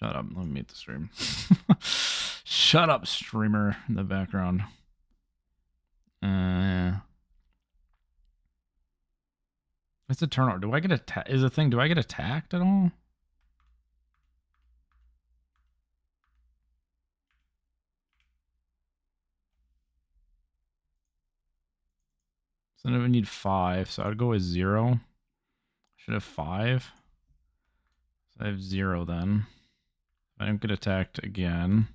Shut up. Let me mute the stream. Shut up, streamer in the background. It's a turnover. Do I get attacked? Is the thing, do I get attacked at all? So then I would need 5. So I'd go with 0. Should have 5. So I have 0 then. I don't get attacked again.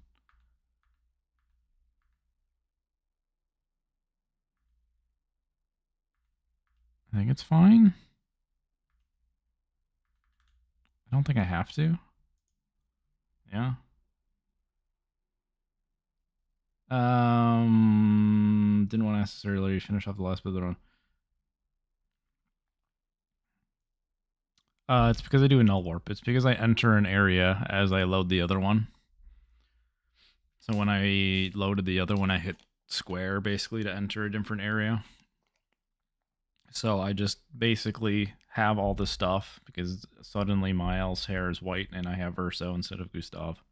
I think it's fine. I don't think I have to. Yeah. Didn't want to ask this earlier. You finish off the last bit of the run. It's because I do a null warp. It's because I enter an area as I load the other one. So when I loaded the other one, I hit square basically to enter a different area. So I just basically have all this stuff because suddenly Miles' hair is white and I have Verso instead of Gustav.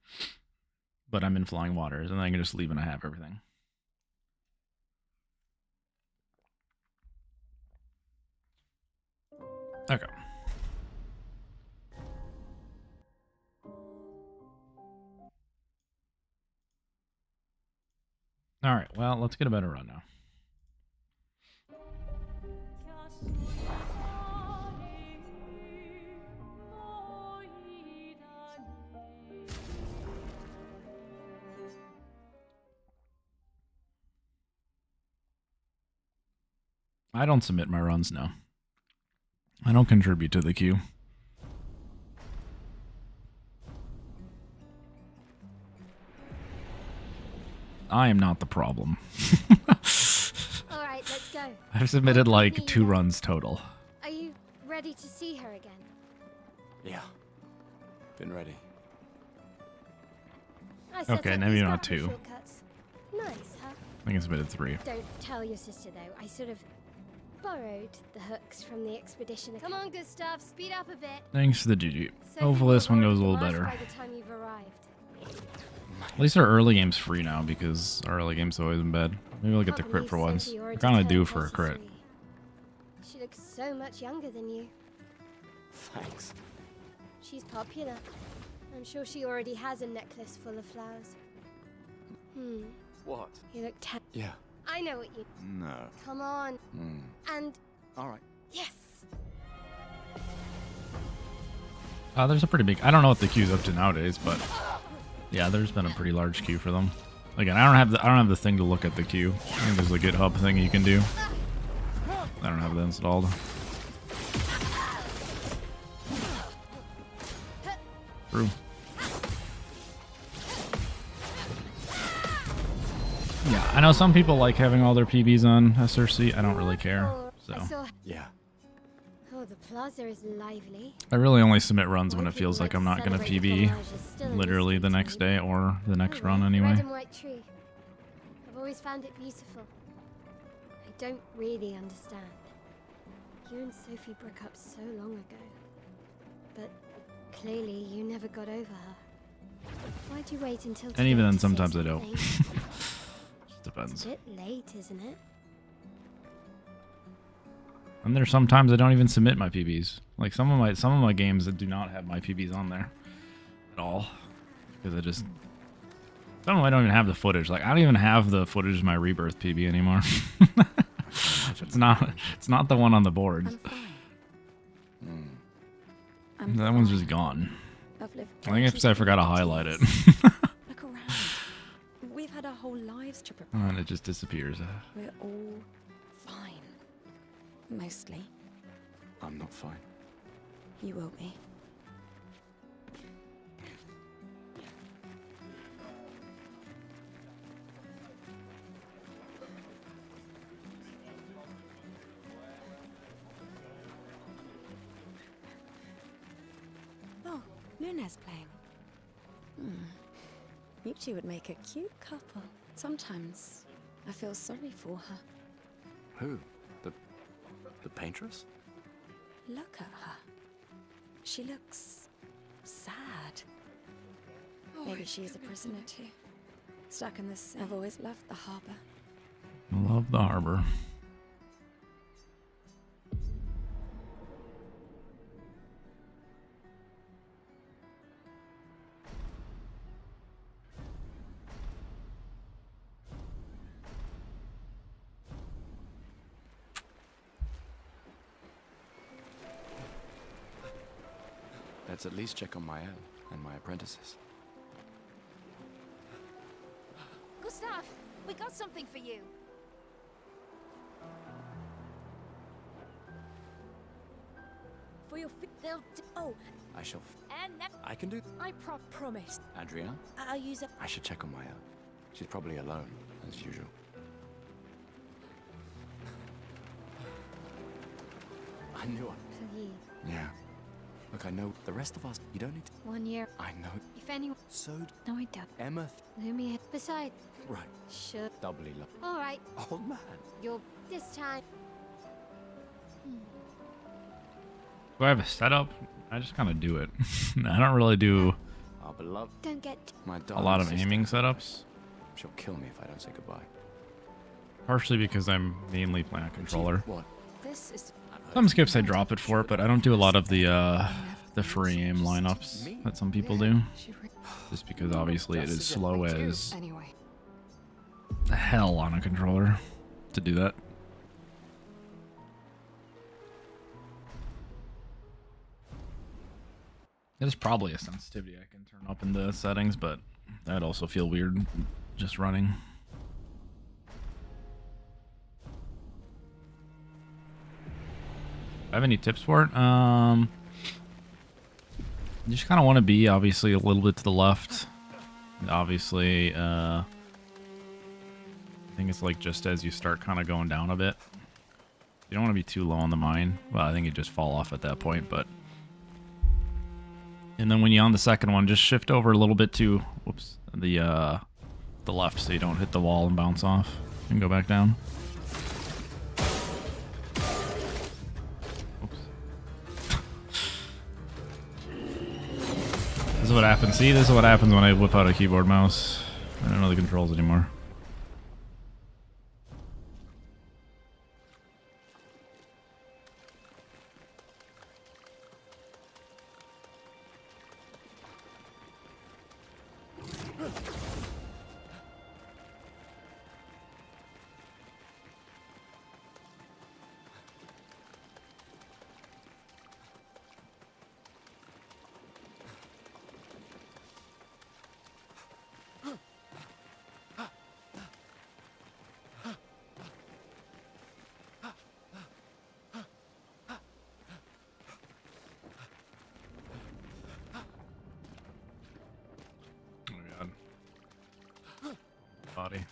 But I'm in Flying Waters and I can just leave and I have everything. Okay. All right, well, let's get a better run now. I don't submit my runs now. I don't contribute to the queue. I am not the problem. All right, let's go. I've submitted like 2 runs total. Are you ready to see her again? Yeah. Been ready. Okay, maybe not 2. Shortcuts. Nice, huh? I think I submitted 3. Don't tell your sister though. I sort of borrowed the hooks from the expedition. Come on, Gustav, speed up a bit. Thanks to the GG. So Hopefully this one goes a little by better. the time you've arrived. At least our early game's free now because our early game's always in bed. Maybe we'll get the crit for once. I kind of do for a crit. She looks so much younger than you. Thanks. She's popular. I'm sure she already has a necklace full of flowers. What? You look Yeah. I know what you... No. Come on. And... Alright. Yes! There's a pretty big... I don't know what the queue's up to nowadays, but... Yeah, there's been a pretty large queue for them. Again, I don't have the thing to look at the queue. I think there's a GitHub thing you can do. I don't have that installed. True. Yeah, I know some people like having all their PBs on SRC. I don't really care. So yeah. Oh, the plaza is lively. I really only submit runs when it feels like I'm not going to PB literally the next day or the next run anyway. Red and white tree. I've always found it beautiful. I don't really understand. You and Sophie broke up so long ago. But clearly you never got over her. Why'd you wait until And even today then to say sometimes I don't. something? Just depends. It's a bit late, isn't it? And there's sometimes I don't even submit my PBs. Like some of my games that do not have my PBs on there at all, because I just I don't even have the footage. Like I don't even have the footage of my Rebirth PB anymore. It's not the one on the board. That one's just gone. I think it's because I forgot to highlight it. Look around. We've had our whole lives to prepare. And it just disappears. We're all fine. Mostly. I'm not fine. You will be. Oh, Luna's playing. You two would make a cute couple. Sometimes I feel sorry for her. Who? The paintress? Look at her. She looks sad. Maybe she's a prisoner too. Stuck in the sea. I've always loved the harbor. Love the harbor. Let's at least check on Mael and my apprentices. Gustav, we got something for you. For your they'll oh, I shall. And I can do. I promise. Adriana? I'll use it. I should check on Mael. She's probably alone, as usual. I knew it. Please. Yeah. Look, I know the rest of us. You don't need to. 1 year. I know. If anyone. So. No, I don't. Emma. Lumiere. Besides. Right. Should. Doubly love. All right. Old man. You're this time. Do I have a setup? I just kind of do it. I don't really do Our beloved. Don't get. My a darling lot of sister. aiming setups. She'll kill me if I don't say goodbye. Partially because I'm mainly playing a controller. What? This is Some skips I drop it for it, but I don't do a lot of the free aim lineups that some people do. Just because obviously it is slow as anyway. hell on a controller to do that. There's probably a sensitivity I can turn up in the settings, but that'd also feel weird just running. I have any tips for it? You just kind of want to be obviously a little bit to the left. Obviously, I think it's like just as you start kind of going down a bit. You don't want to be too low on the mine. Well, I think you just fall off at that point, but. And then when you're on the second one, just shift over a little bit to, whoops, the left so you don't hit the wall and bounce off. And go back down. This is what happens. See, this is what happens when I whip out a keyboard mouse. I don't know the controls anymore. Body.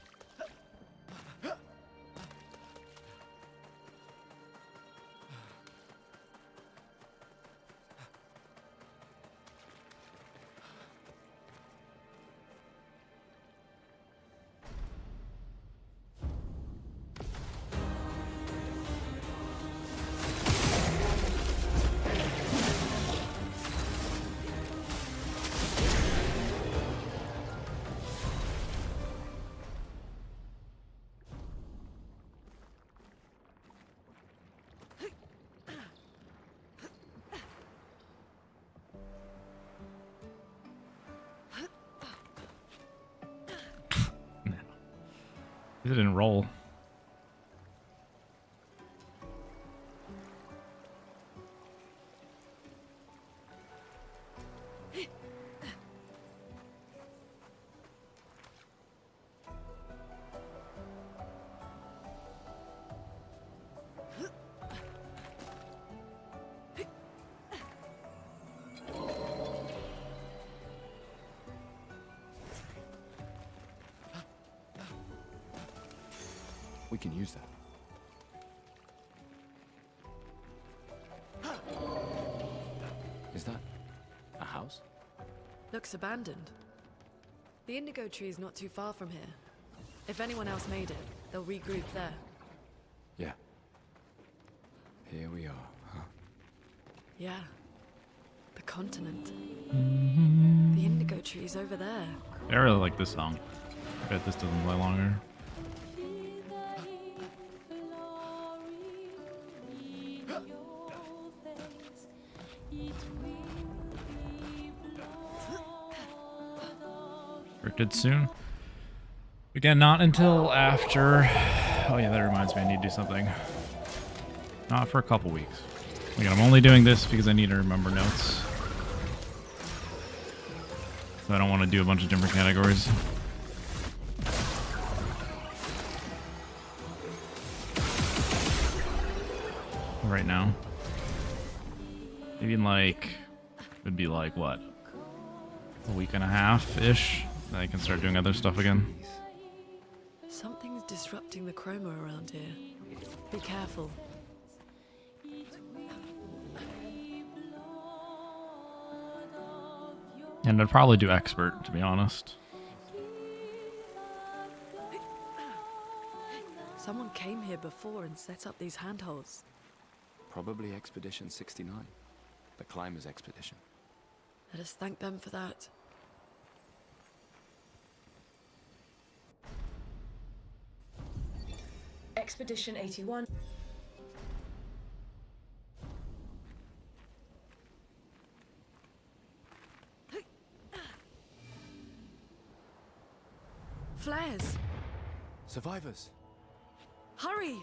It didn't roll. We can use that. Is that a house? Looks abandoned. The indigo tree's not too far from here. If anyone else made it, they'll regroup there. Yeah. Here we are, huh? Yeah. The continent. The indigo tree's over there. I really like this song. I bet this doesn't play longer. Restricted soon. Again, not until after. Oh yeah, that reminds me, I need to do something. Not for a couple weeks. Again, I'm only doing this because I need to remember notes. So I don't want to do a bunch of different categories. Right now. Maybe in like, it'd be like what? A week and a half-ish. Then I can start doing other stuff again. Something's disrupting the chroma around here. Be careful. And I'd probably do expert, to be honest. Someone came here before and set up these handholds. Probably Expedition 69. The Climbers Expedition. Let us thank them for that. Expedition 81. Flares! Survivors! Hurry!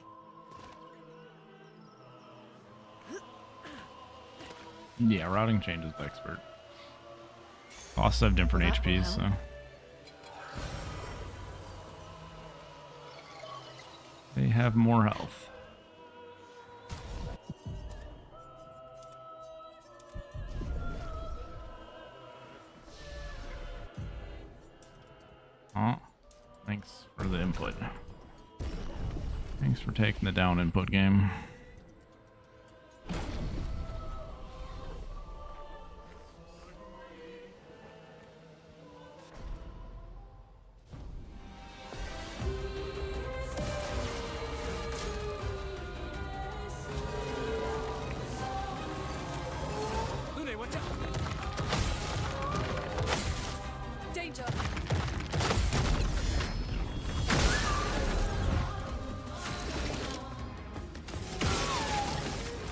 Yeah, routing changes to expert. Costs have different HPs, so. They have more health. Oh, thanks for the input. Thanks for taking the down input game. Danger!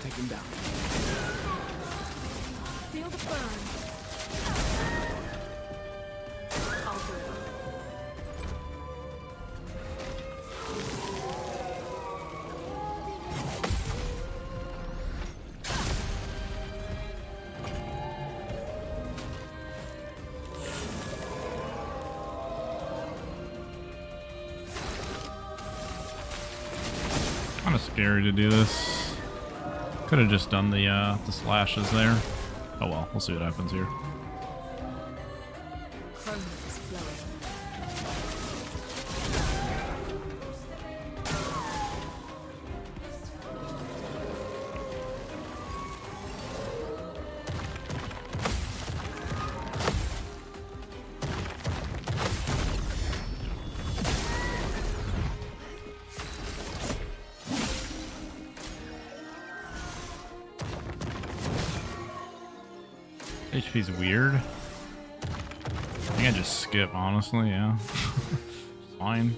Take him down. Feel the burn. I'll do it. Kind of scary to do this. Could have just done the slashes there. Oh well, we'll see what happens here. Chroma is flowing. HP's weird. I think I just skip, honestly, yeah. Fine.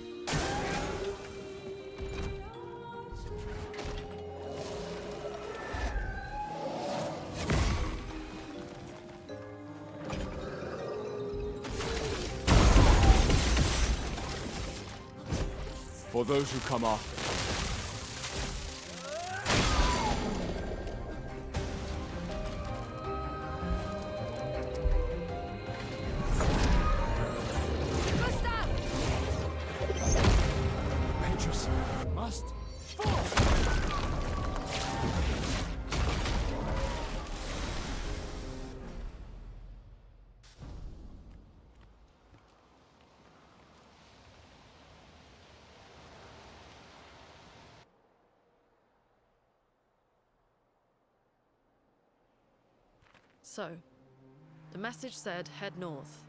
For those who come after. Paintress must fall. So, the message said head north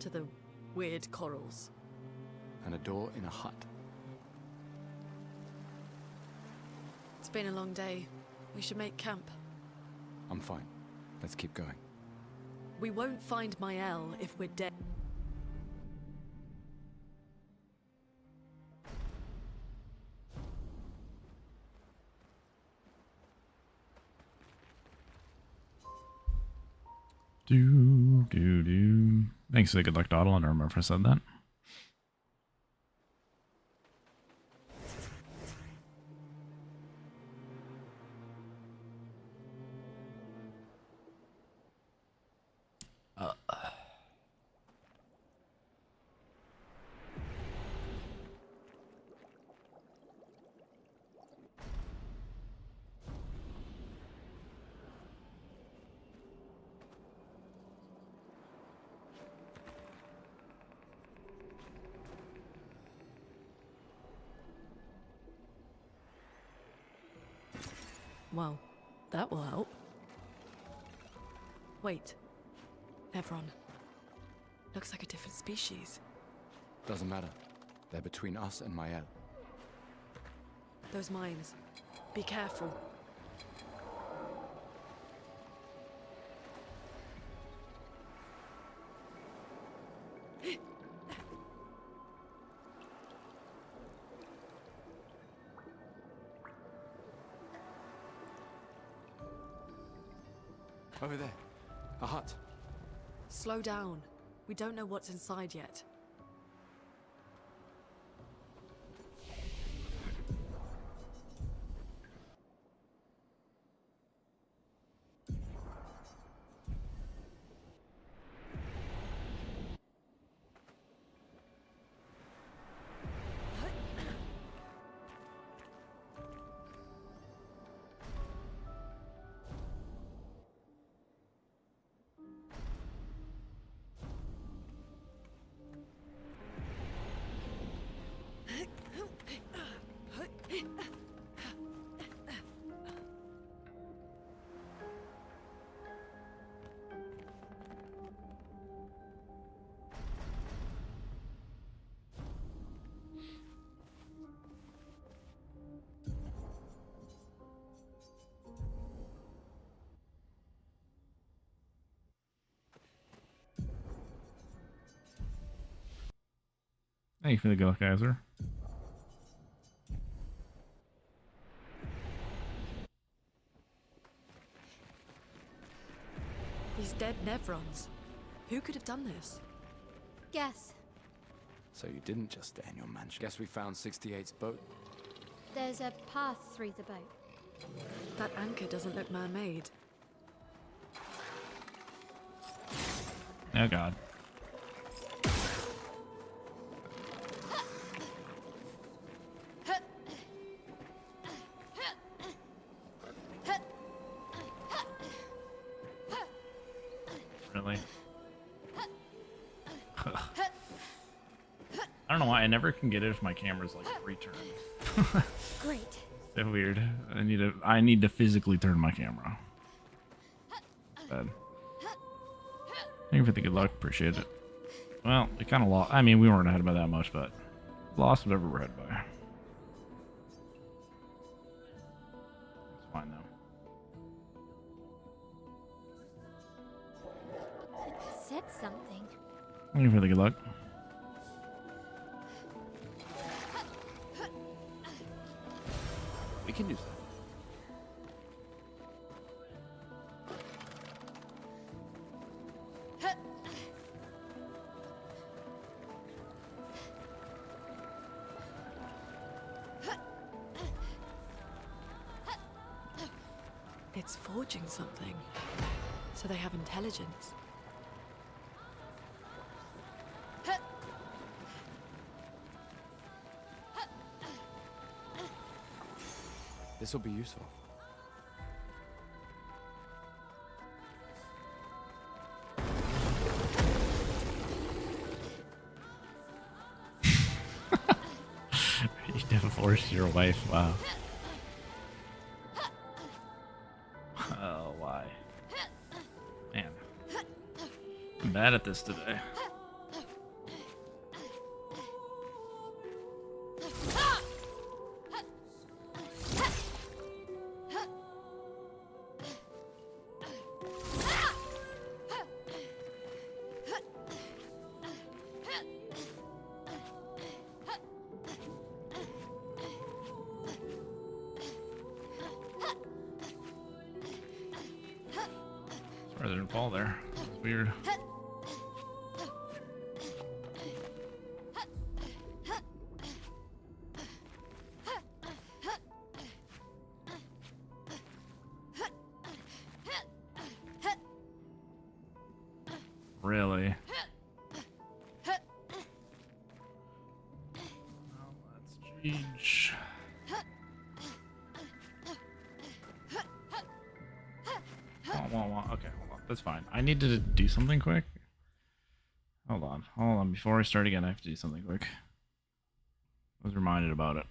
to the weird corals. And a door in a hut. It's been a long day. We should make camp. I'm fine. Let's keep going. We won't find Mael if we're dead. Thanks for the good luck, Doddle. I don't remember if I said that. Well, that will help. Wait. Evron. Looks like a different species. Doesn't matter. They're between us and Mael. Those mines. Be careful. Over there. A hut. Slow down. We don't know what's inside yet. Thank you for the good luck, Geyser. These dead Nevrons. Who could have done this? Guess. So you didn't just stay in your mansion. Guess we found 68's boat. There's a path through the boat. That anchor doesn't look man-made. Oh god. Really? I don't know why I never can get it if my camera's like returned. Great. So weird. I need to physically turn my camera. Bad. Thank you for the good luck. Appreciate it. Well, we kind of lost. I mean, we weren't ahead by that much, but lost whatever we're ahead by. It's fine though. Said something. Thank you for the good luck. We can do that. It's forging something. So they have intelligence. This will be useful. You divorced your wife. Wow. Oh, why? Man, I'm bad at this today. Sorry, they didn't fall there. That's weird. Really? Well, let's change. Okay, hold on. That's fine. I need to do something quick. Hold on. Before I start again, I have to do something quick. I was reminded about it.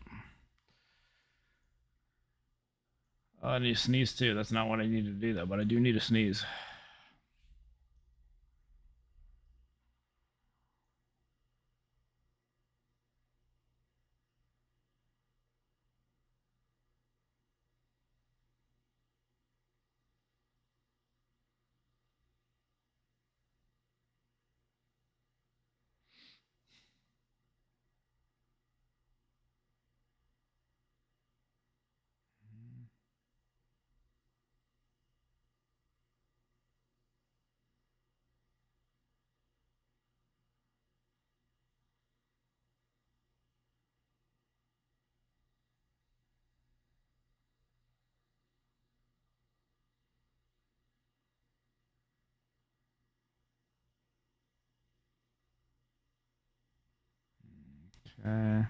Oh, I need to sneeze too. That's not what I need to do though, but I do need to sneeze. Okay.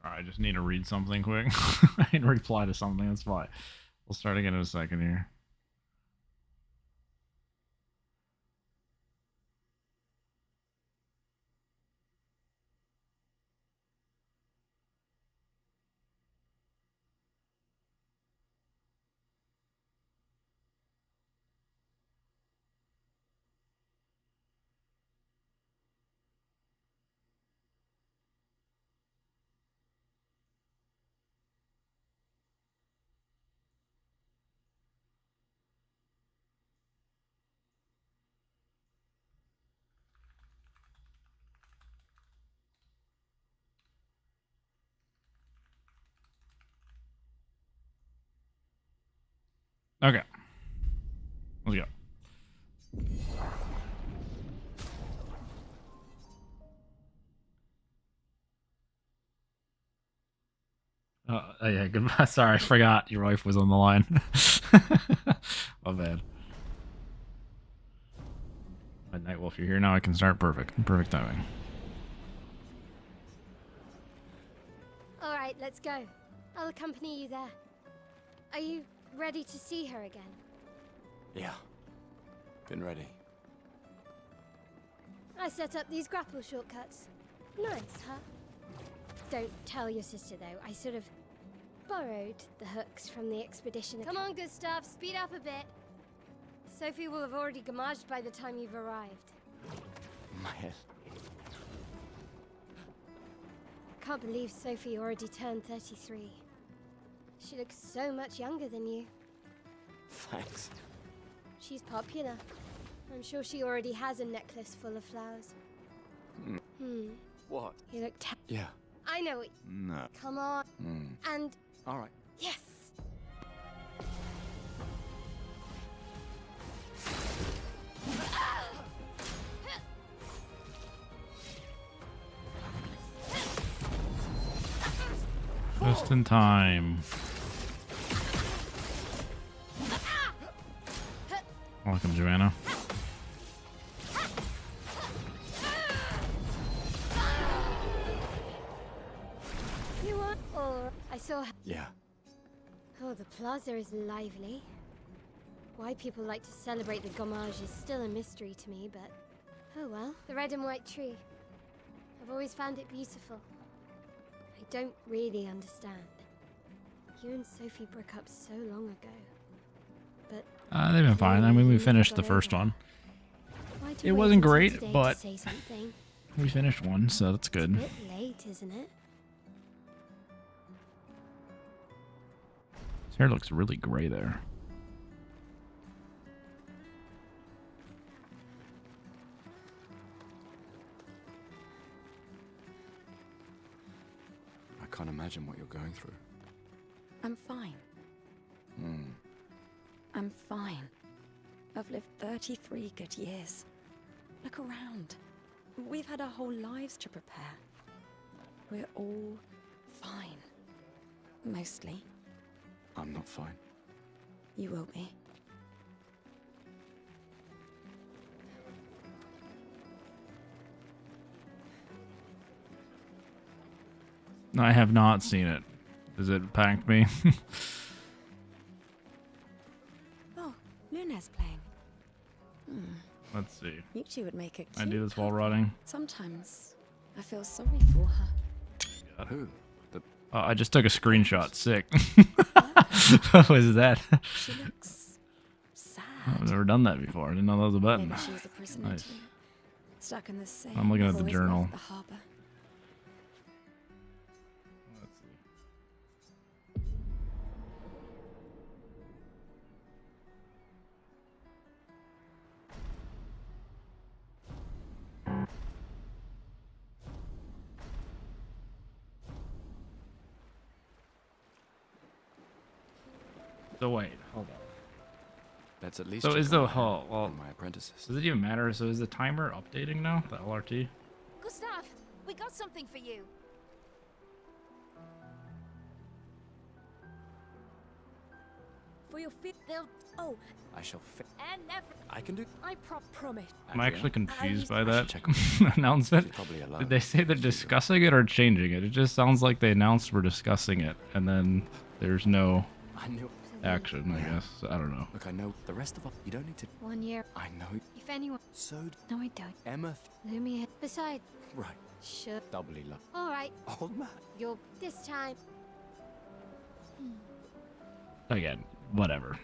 Sorry, I just need to read something quick. I need to reply to something. That's why. We'll start again in a second here. Okay. Let's go. Oh yeah, goodbye. Sorry, I forgot your wife was on the line. My bad. Night Wolf, you're here now. I can start. Perfect timing. All right, let's go. I'll accompany you there. Are you ready to see her again? Yeah. Been ready. I set up these grapple shortcuts. Nice, huh? Don't tell your sister, though. I sort of borrowed the hooks from the expedition. Come on, Gustav, speed up a bit. Sophie will have already gamaged by the time you've arrived. My head. Can't believe Sophie already turned 33. She looks so much younger than you. Thanks. She's popular. I'm sure she already has a necklace full of flowers. What? You look Yeah. I know it. No. Come on. And... All right. Yes! Just in time. Welcome, Joanna. You want? Or I saw. Yeah. Oh, the plaza is lively. Why people like to celebrate the gommage is still a mystery to me, but oh well. The red and white tree. I've always found it beautiful. I don't really understand. You and Sophie broke up so long ago. But They've been fine. I mean, we finished the first one. It wasn't great, but we finished one, so that's good. It's a bit late, isn't it? His hair looks really gray there. I can't imagine what you're going through. I'm fine. I'm fine. I've lived 33 good years. Look around. We've had our whole lives to prepare. We're all fine. Mostly. I'm not fine. You will be. I have not seen it. Does it pack me? Oh, Luna's playing. Let's see. You two would make a cute I do this while couple. rotting. Sometimes I feel sorry for her. God. Who? Oh, I just took a screenshot. Sick. What was that? She looks sad. I've never done that before. I didn't know that was a button. Maybe she was a prisoner Nice. too. Stuck in the same. I'm looking at the voice journal. off the harbor. Let's see. So wait, hold on. That's at least. So check is on the my hull? hand Well, and my apprentices. does it even matter? So is the timer updating now? The LRT? Gustav, we got something for you. For your fit, they'll. Oh, I shall fit. And never. I can do. I promise. I'm actually confused by I that should check announcement. She's probably alone. Did they say they're discussing it or changing it? It just sounds like they announced we're discussing it, and then there's no I knew. action, I guess. I don't know. Look, I know the rest of us. You don't need to. 1 year. I know. If anyone. So No, I don't. Emma. Lumiere. Besides, Right. sure. Doubly love. All right. Old man. You're this time. Again, whatever.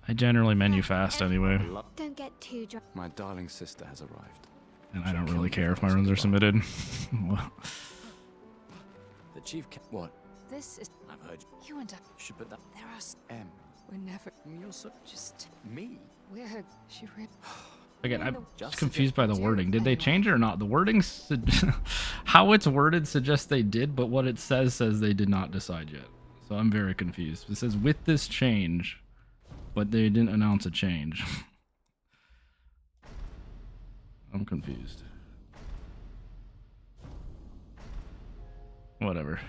I generally menu fast anyway, Don't get too drunk. My darling sister has arrived. and I don't really care if my runs are submitted. Well, The chief. What? This is. I've heard You and I. you should put that. There are. M. We're never. You're so. Just. Me. We're. She really. again, I'm Just just confused by the do wording. Did they anyway. change it or not? The wording, how it's worded suggests they did, but what it says they did not decide yet. So I'm very confused. It says with this change, but they didn't announce a change. I'm confused. Whatever.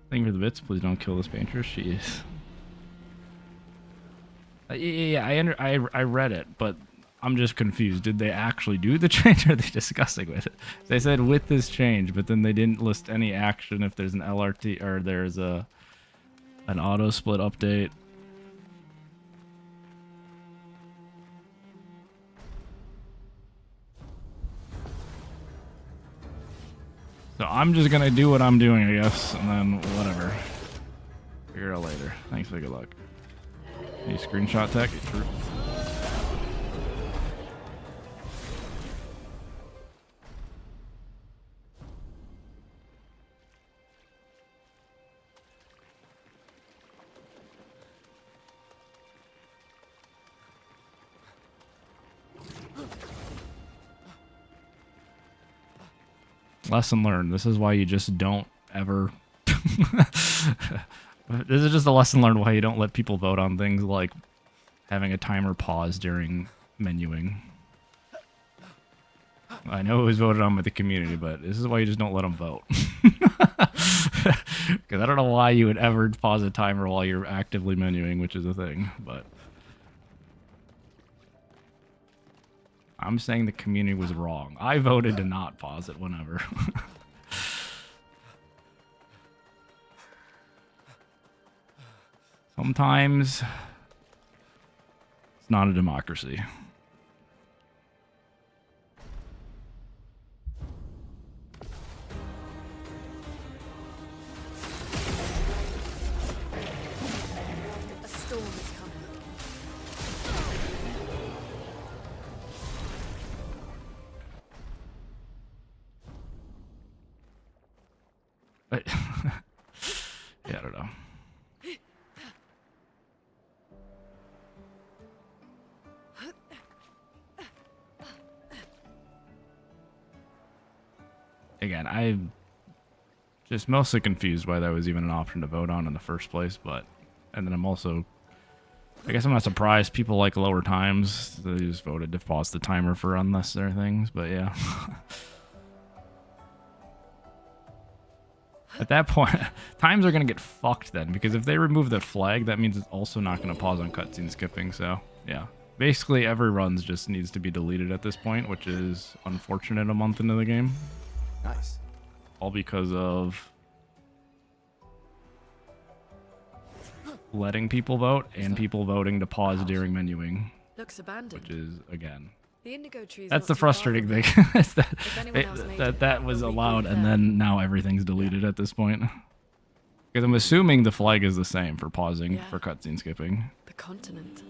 Thank you for the bits. Please don't kill this paintress. She is. Yeah. I read it, but I'm just confused. Did they actually do the change, or are they discussing with it? They said with this change, but then they didn't list any action if there's an LRT or there's an auto split update. So I'm just gonna do what I'm doing, I guess, and then whatever. Figure it out later. Thanks for the good luck. Any screenshot tech? True. Lesson learned. This is why you just don't ever. This is just a lesson learned why you don't let people vote on things like having a timer pause during menuing. I know it was voted on by the community, but this is why you just don't let them vote. Because I don't know why you would ever pause a timer while you're actively menuing, which is a thing, but... I'm saying the community was wrong. I voted to not pause it whenever. Sometimes it's not a democracy. A storm is coming. But yeah, I don't know. Again, I'm just mostly confused why that was even an option to vote on in the first place, but... And then I'm also... I guess I'm not surprised people like lower times. They just voted to pause the timer for unnecessary things, but yeah. At that point, times are going to get fucked then, because if they remove the flag, that means it's also not going to pause on cutscene skipping, so yeah. Basically, every runs just needs to be deleted at this point, which is unfortunate a month into the game. Nice. All because of letting people vote and people voting to pause during menuing. Looks abandoned. Which is, again... The indigo trees. That's the frustrating thing. Is that was allowed and then now everything's deleted at this point. Because I'm assuming the flag is the same for pausing for cutscene skipping. The continent.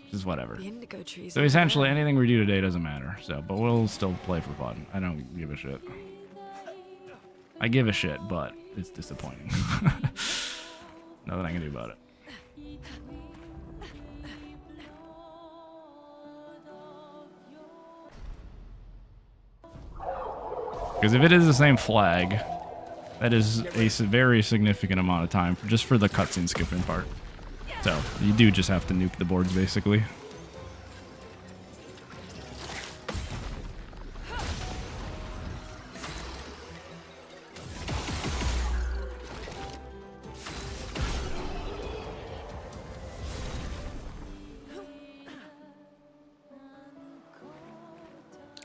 Which is whatever. The indigo trees. So essentially anything we do today doesn't matter. So, but we'll still play for fun. I don't give a shit. I give a shit, but it's disappointing. Nothing I can do about it. Because if it is the same flag, that is a very significant amount of time just for the cutscene skipping part. So you do just have to nuke the boards basically.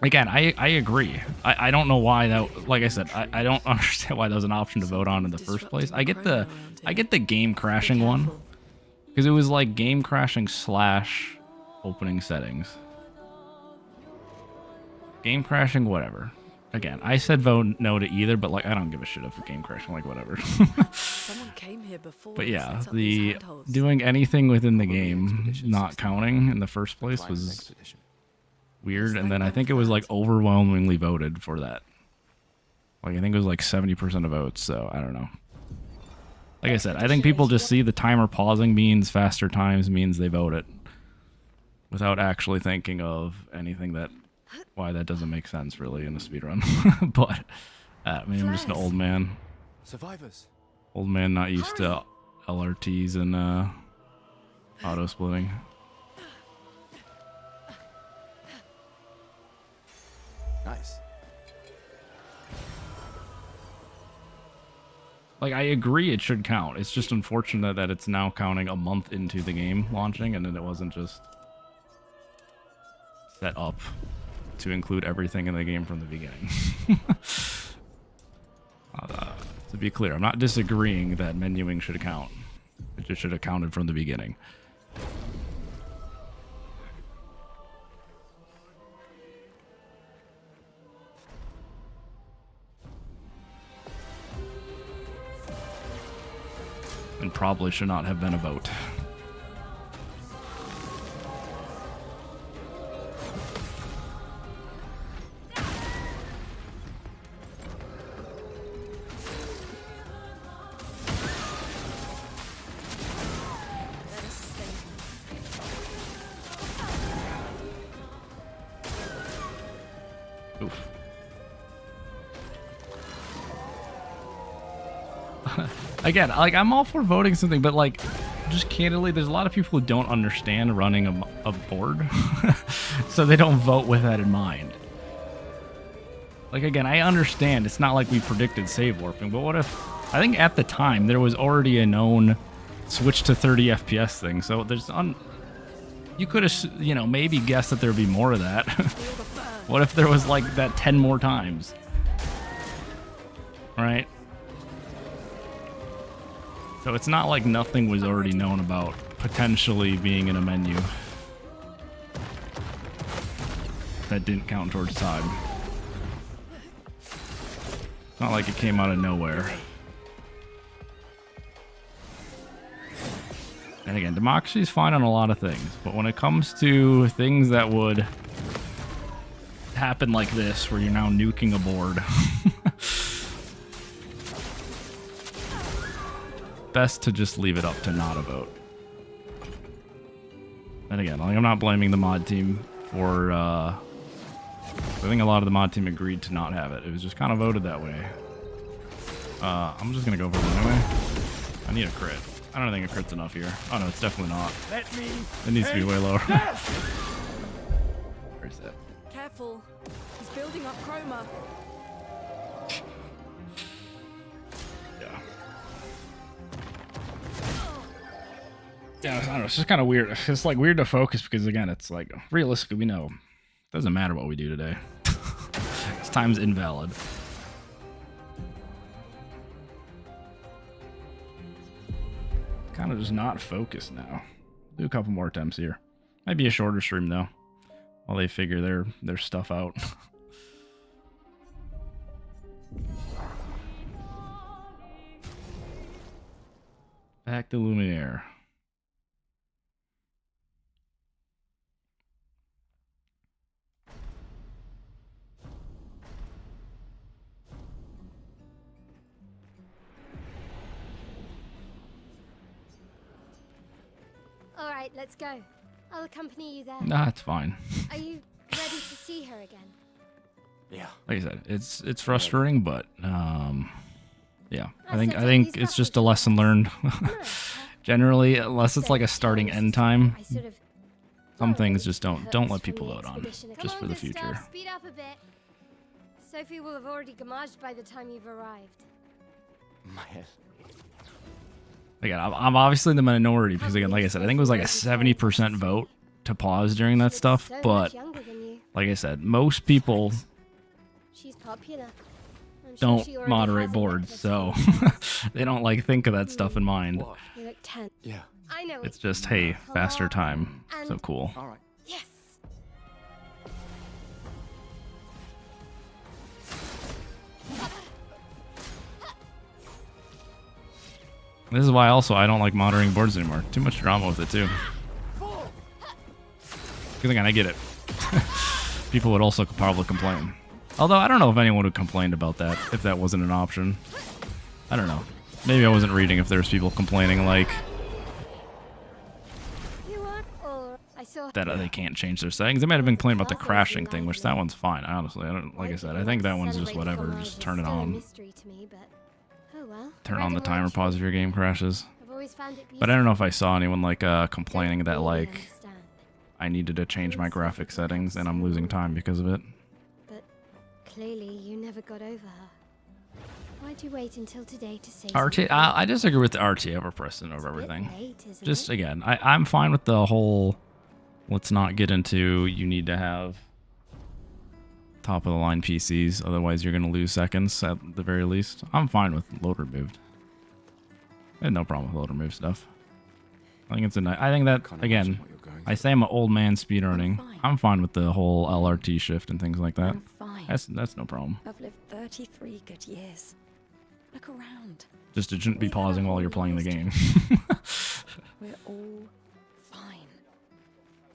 Again, I agree. I don't know why that, like I said, I don't understand why that was an option to vote on in the first place. I get the game crashing one, because it was like game crashing / opening settings. Game crashing, whatever. Again, I said vote no to either, but like I don't give a shit if game crashing, like whatever. Someone came here before. But yeah, the doing anything within the game not counting in the first place was weird, and then I think it was like overwhelmingly voted for that. Like I think it was like 70% of votes, so I don't know. Like I said, I think people just see the timer pausing means faster times means they vote it without actually thinking of anything that why that doesn't make sense really in a speedrun. But I mean, I'm just an old man. Survivors. Old man not used to LRTs and auto splitting. Nice. Like, I agree it should count. It's just unfortunate that it's now counting a month into the game launching, and then it wasn't just set up to include everything in the game from the beginning. To be clear, I'm not disagreeing that menuing should count. It just should have counted from the beginning. And probably should not have been a vote. Oof. Again, like, I'm all for voting something, but, like, just candidly, there's a lot of people who don't understand running a board, so they don't vote with that in mind. Like, again, I understand it's not like we predicted save warping, but what if... I think at the time, there was already a known switch to 30 FPS thing, so there's... You could have, you know, maybe guessed that there'd be more of that. What if there was, like, that 10 more times? Right? So it's not like nothing was already known about potentially being in a menu. That didn't count towards time. It's not like it came out of nowhere. And again, democracy is fine on a lot of things, but when it comes to things that would happen like this, where you're now nuking a board, best to just leave it up to not a vote. And again, like, I'm not blaming the mod team for... I think a lot of the mod team agreed to not have it. It was just kind of voted that way. I'm just going to go for it anyway. I need a crit. I don't think a crit's enough here. Oh, no, it's definitely not. It needs to be way lower. Where's that? Careful. He's building up chroma. Yeah. Yeah, I don't know. It's just kind of weird. It's like weird to focus because, again, it's like realistically, we know it doesn't matter what we do today. This time's invalid. Kind of just not focused now. Do a couple more attempts here. Might be a shorter stream though, while they figure their stuff out. Back to Lumiere. All right, let's go. I'll accompany you there. Nah, it's fine. Are you ready to see her again? Yeah. Like I said, it's frustrating, but yeah. I think it's just a lesson learned. Generally, unless it's like a starting end time, some things just don't let people vote on, just for the future. Speed up a bit. Sophie will have already gamaged by the time you've arrived. My head. Again, I'm obviously in the minority because, again, like I said, I think it was like a 70% vote to pause during that stuff. But like I said, most people don't moderate boards, so they don't like think of that stuff in mind. Yeah. It's just, hey, faster time. So cool. All right. Yes. This is why also I don't like moderating boards anymore. Too much drama with it too. Because again, I get it. People would also probably complain. Although I don't know if anyone would complain about that if that wasn't an option. I don't know. Maybe I wasn't reading if there's people complaining like that they can't change their settings. They might have been complaining about the crashing thing, which that one's fine. Honestly, I don't. Like I said, I think that one's just whatever. Just turn it on. Turn on the timer pause if your game crashes. But I don't know if I saw anyone like complaining that like I needed to change my graphic settings and I'm losing time because of it. But clearly you never got over her. Why'd you wait until today to say RT, I disagree with the RT over precedent over everything. Just again, I'm fine with the whole let's not get into you need to have top of the line PCs, otherwise you're gonna lose seconds at the very least. I'm fine with load removed. I had no problem with load removed stuff. I think it's a nice. I think that again, I say I'm an old man speedrunning. I'm fine with the whole LRT shift and things like that. I'm fine. That's no problem. I've lived 33 good years. Look around. Just it shouldn't be pausing while you're playing the game. We're all fine.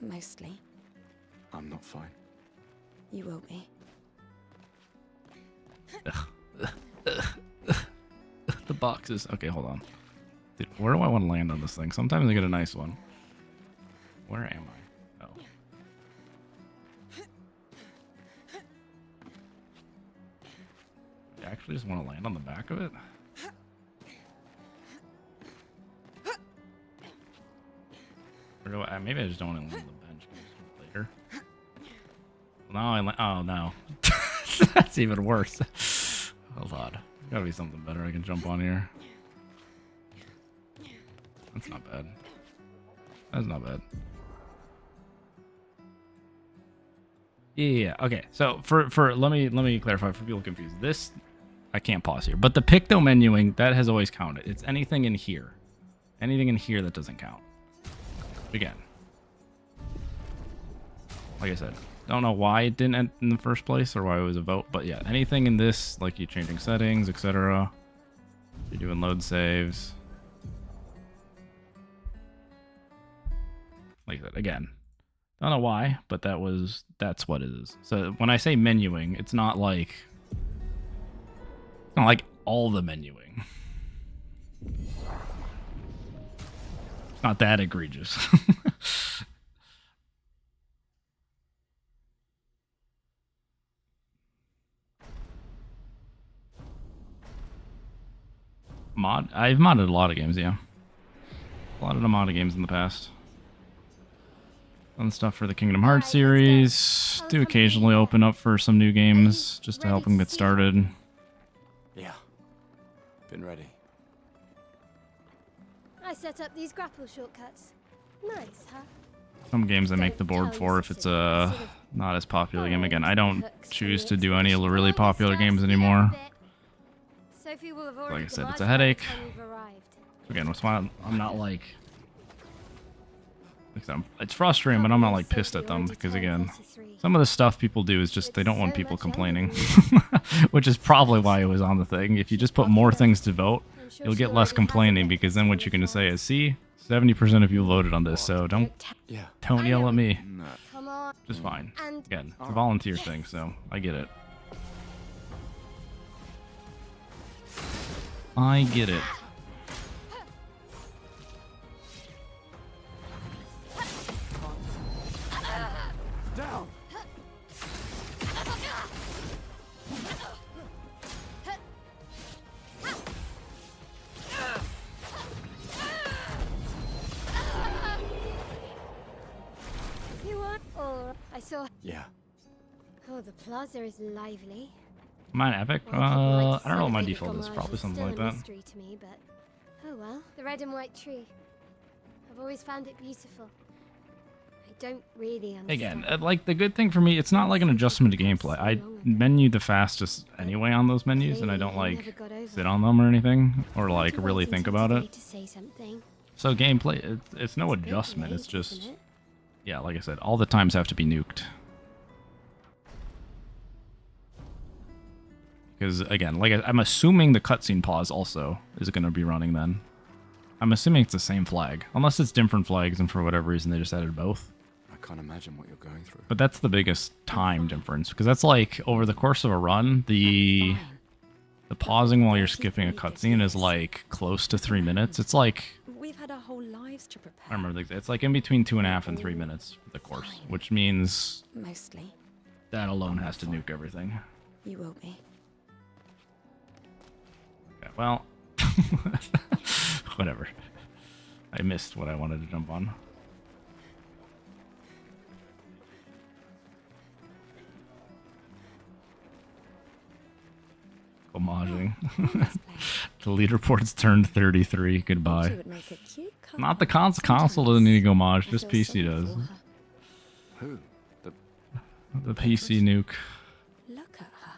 Mostly. I'm not fine. You will be. The boxes. Okay, hold on. Dude, where do I want to land on this thing? Sometimes I get a nice one. Where am I? Oh. I actually just want to land on the back of it? Or do I, maybe I just don't want to land on the bench later. Now I oh no. That's even worse. Hold on. Gotta be something better I can jump on here. That's not bad. That's not bad. Yeah. Okay. So for let me clarify for people confused. This I can't pause here, but the picto menuing that has always counted. It's anything in here, that doesn't count. Again, like I said, don't know why it didn't end in the first place or why it was a vote, but yeah, anything in this, like you changing settings, etc. You're doing load saves. Like that again. Don't know why, but that's what it is. So when I say menuing, it's not like all the menuing. It's not that egregious. I've modded a lot of games, yeah. A lot of the modded games in the past. Done stuff for the Kingdom Hearts series. Do occasionally open up for some new games just to help them get started. Yeah. Been ready. I set up these grapple shortcuts. Nice, huh? Some games I make the board for if it's a not as popular game. Again, I don't choose to do any really popular games anymore. Like I said, it's a headache. Again, that's why I'm not like it's frustrating, but I'm not like pissed at them because again, some of the stuff people do is just they don't want people complaining, which is probably why it was on the thing. If you just put more things to vote, you'll get less complaining because then what you can say is, see, 70% of you voted on this, so don't yell at me. Just fine. Again, it's a volunteer thing, so I get it. I get it. Down. You want? Oh, I saw. Yeah. Oh, the plaza is lively. Mine epic? I don't know what my default is. Probably something like that. Mystery to me, but oh well. The red and white tree. I've always found it beautiful. I don't really understand. Again, like the good thing for me, it's not like an adjustment to gameplay. I menu the fastest anyway on those menus, and I don't like sit on them or anything, or like really think about it. So gameplay, it's no adjustment. It's just, yeah, like I said, all the times have to be nuked. Because again, like I'm assuming the cutscene pause also is going to be running then. I'm assuming it's the same flag, unless it's different flags, and for whatever reason they just added both. I can't imagine what you're going through. But that's the biggest time difference, because that's like over the course of a run, the pausing while you're skipping a cutscene is like close to 3 minutes. It's like we've had our whole lives to prepare. I remember it's like in between 2.5 and 3 minutes for the course, which means mostly that alone has to nuke everything. You will be. Okay, well, whatever. I missed what I wanted to jump on. Homaging. The leaderboard's turned 33. Goodbye. Not the console doesn't need to go homage, just PC does. Who? The PC nuke. Look at her.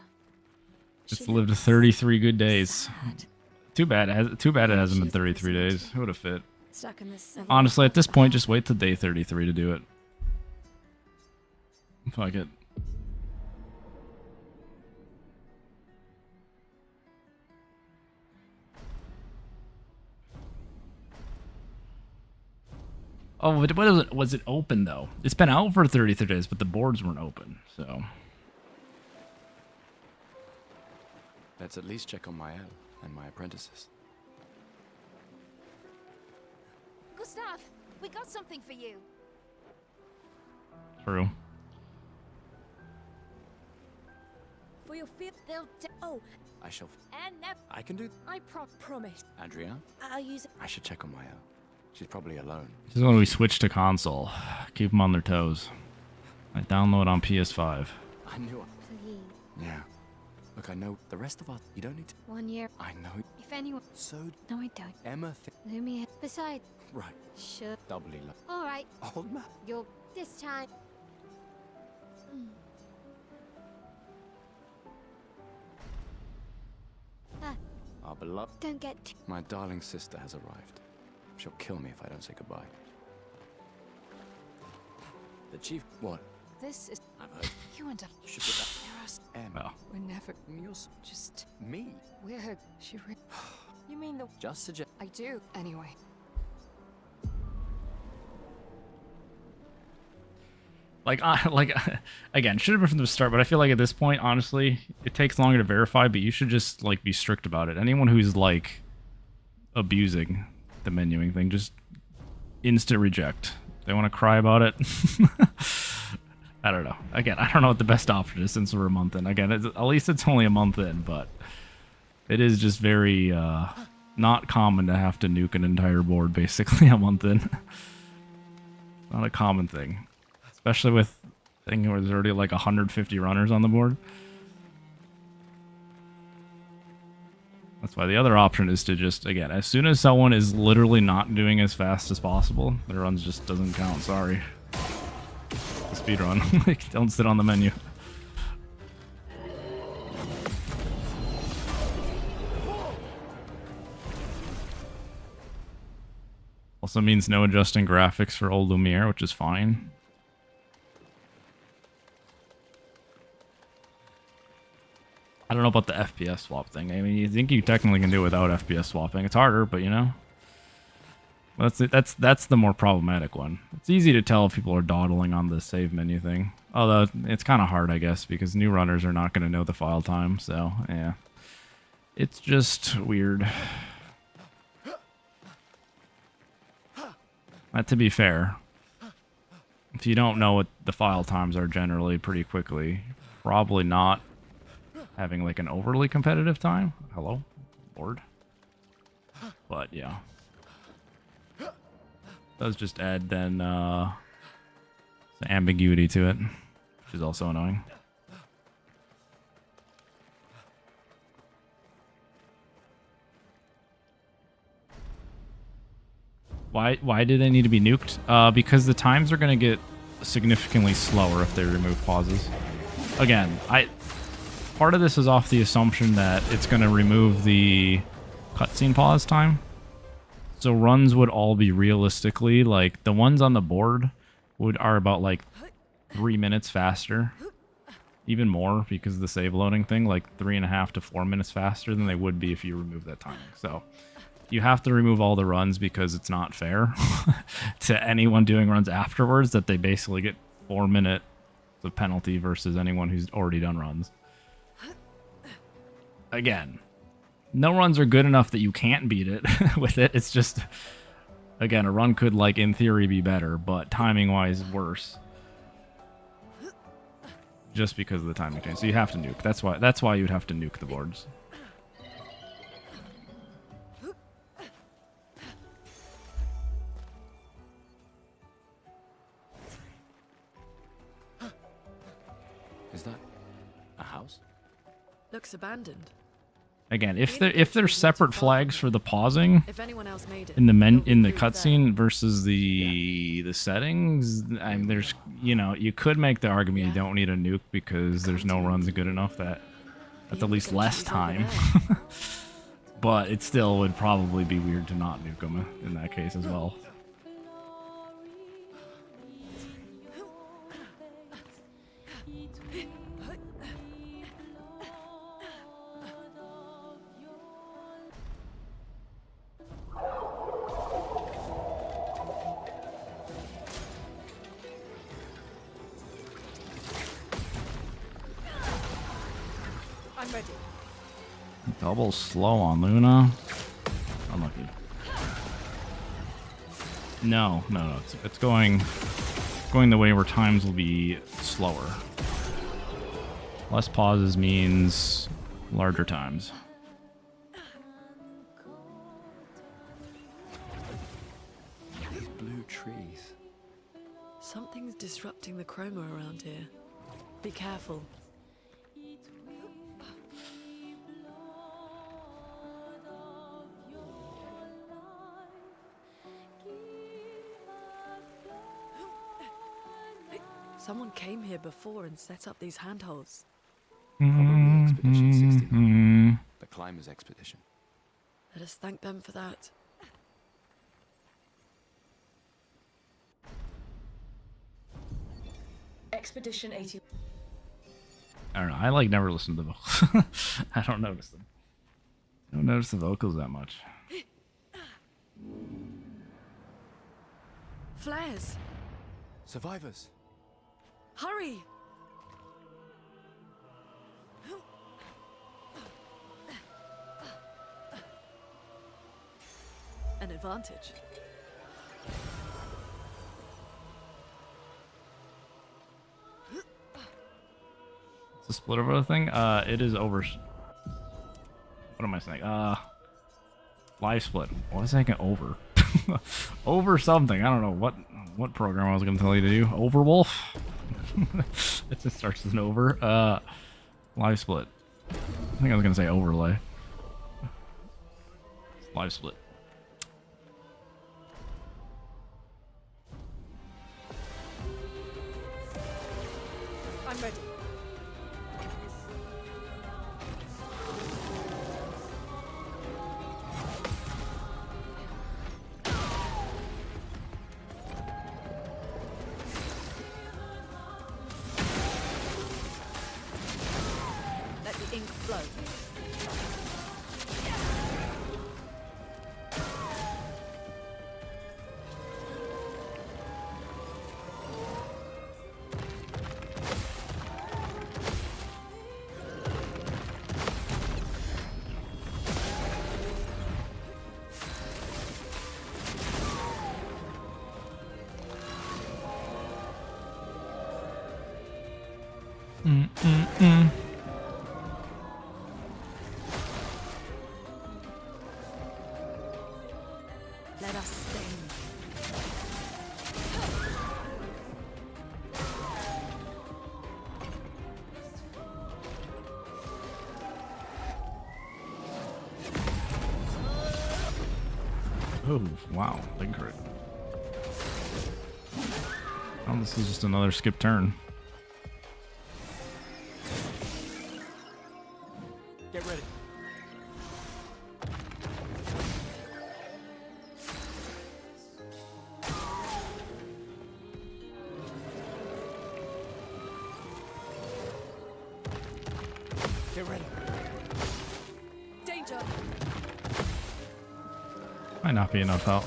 It's lived 33 good days. Too bad it hasn't been 33 days. It would have fit. Honestly, at this point, just wait till day 33 to do it. Fuck it. Oh, what is it? Was it open though? It's been out for 33 days, but the boards weren't open, so. Let's at least check on Mael and my apprentices. Gustav, we got something for you. True. For your fifth, they'll. Oh. I shall. And never. I can do. I promise. Andrea? I'll use it. I should check on Mael. She's probably alone. This is when we switch to console. Keep them on their toes. I download on PS5. I knew it. Please. Yeah. Look, I know the rest of us. You don't need to. 1 year. I know. If anyone. So, No, I don't. Emma. Lumiere. Besides. Right. Sure. Doubly low. All right. Old man. You're this time. Our beloved. Don't get. My darling sister has arrived. She'll kill me if I don't say goodbye. The chief. What? This is. I've heard. You and I. You should put that. Emma. Well. We're never. You're Just. me. We're her. You mean the. Just suggest. I do. Anyway. Like, again, should have been from the start, but I feel like at this point, honestly, it takes longer to verify, but you should just, like, be strict about it. Anyone who's, like, abusing the menuing thing, just instant reject. They want to cry about it. I don't know. Again, I don't know what the best option is since we're a month in. Again, at least it's only a month in, but it is just very, not common to have to nuke an entire board, basically, a month in. Not a common thing. Especially with, I think there's already like 150 runners on the board. That's why the other option is to just, again, as soon as someone is literally not doing as fast as possible, their runs just doesn't count, sorry. Speed run. Like, don't sit on the menu. Also means no adjusting graphics for old Lumiere, which is fine. I don't know about the FPS swap thing. I mean, you think you technically can do it without FPS swapping. It's harder, but you know. That's the more problematic one. It's easy to tell if people are dawdling on the save menu thing. Although it's kind of hard, I guess, because new runners are not going to know the file time. So yeah, it's just weird. To be fair, if you don't know what the file times are generally pretty quickly, probably not having like an overly competitive time. Hello, Lord. But yeah, does just add then some ambiguity to it, which is also annoying. Why do they need to be nuked? Because the times are going to get significantly slower if they remove pauses. Again, part of this is off the assumption that it's going to remove the cutscene pause time. So runs would all be realistically, like, the ones on the board are about, like, 3 minutes faster. Even more, because of the save loading thing, like 3.5 to 4 minutes faster than they would be if you remove that timing. So you have to remove all the runs because it's not fair to anyone doing runs afterwards that they basically get 4 minutes of penalty versus anyone who's already done runs. Again, no runs are good enough that you can't beat it with it. It's just, again, a run could, like, in theory be better, but timing-wise worse. Just because of the timing change. So you have to nuke. That's why you'd have to nuke the boards. Is that a house? Looks abandoned. Again, if there's separate flags for the pausing If anyone else made it, in the cutscene versus the settings, I mean, there's, you know, you could make the argument you don't need a nuke because there's no runs good enough that at the least less time. But it still would probably be weird to not nuke them in that case as well. I'm ready. Double slow on Luna. Unlucky. No. It's going the way where times will be slower. Less pauses means larger times. These blue trees. Something's disrupting the chroma around here. Be careful. Someone came here before and set up these handholds. Probably Expedition 69. The climbers expedition. Let us thank them for that. Expedition 80. I don't know. I like never listen to the vocals. I don't notice them. I don't notice the vocals that much. Flares! Survivors. Hurry! An advantage. It's a split over the thing. It is over. What am I saying? Live split. What was I saying? Over. Over something. I don't know what program I was going to tell you to do. Overwolf. It just starts with an over. Live split. I think I was going to say overlay. Live split. I'm ready. Let the ink flow. Let us stain. Oh, wow. Big crit. Oh, this is just another skip turn. Get ready. Get ready. Danger! Might not be enough help.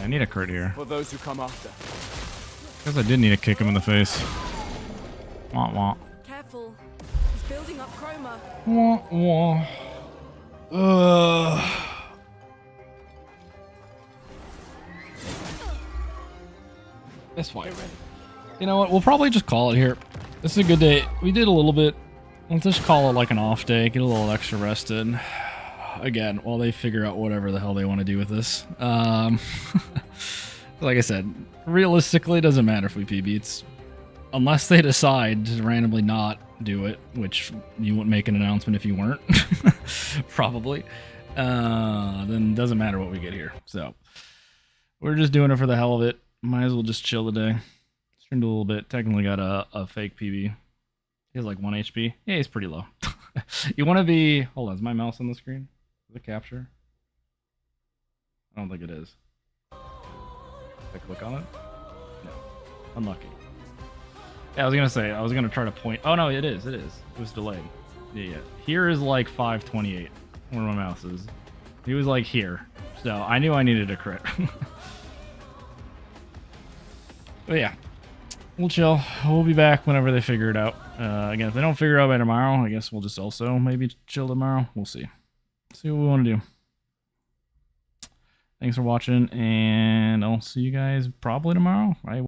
I need a crit here. For those who come after. Guess I did need to kick him in the face. Wah wah. Careful. He's building up chroma. Wah wah. That's fine. You know what? We'll probably just call it here. This is a good day. We did a little bit. Let's just call it like an off day. Get a little extra rest in. Again, while they figure out whatever the hell they want to do with this. Like I said, realistically, it doesn't matter if we PB. It's unless they decide to randomly not do it, which you wouldn't make an announcement if you weren't. Probably. Then it doesn't matter what we get here. So we're just doing it for the hell of it. Might as well just chill today. Streamed a little bit. Technically got a fake PB. He has like 1 HP. Yeah, he's pretty low. You want to be... Hold on, is my mouse on the screen? Is it capture? I don't think it is. Did I click on it? No. Unlucky. Yeah, I was going to say, I was going to try to point... Oh, no, it is. It is. It was delayed. Yeah. Here is like 528, where my mouse is. He was like here. So I knew I needed a crit. But yeah. We'll chill. We'll be back whenever they figure it out. Again, if they don't figure it out by tomorrow, I guess we'll just also maybe chill tomorrow. We'll see. See what we want to do. Thanks for watching, and I'll see you guys probably tomorrow.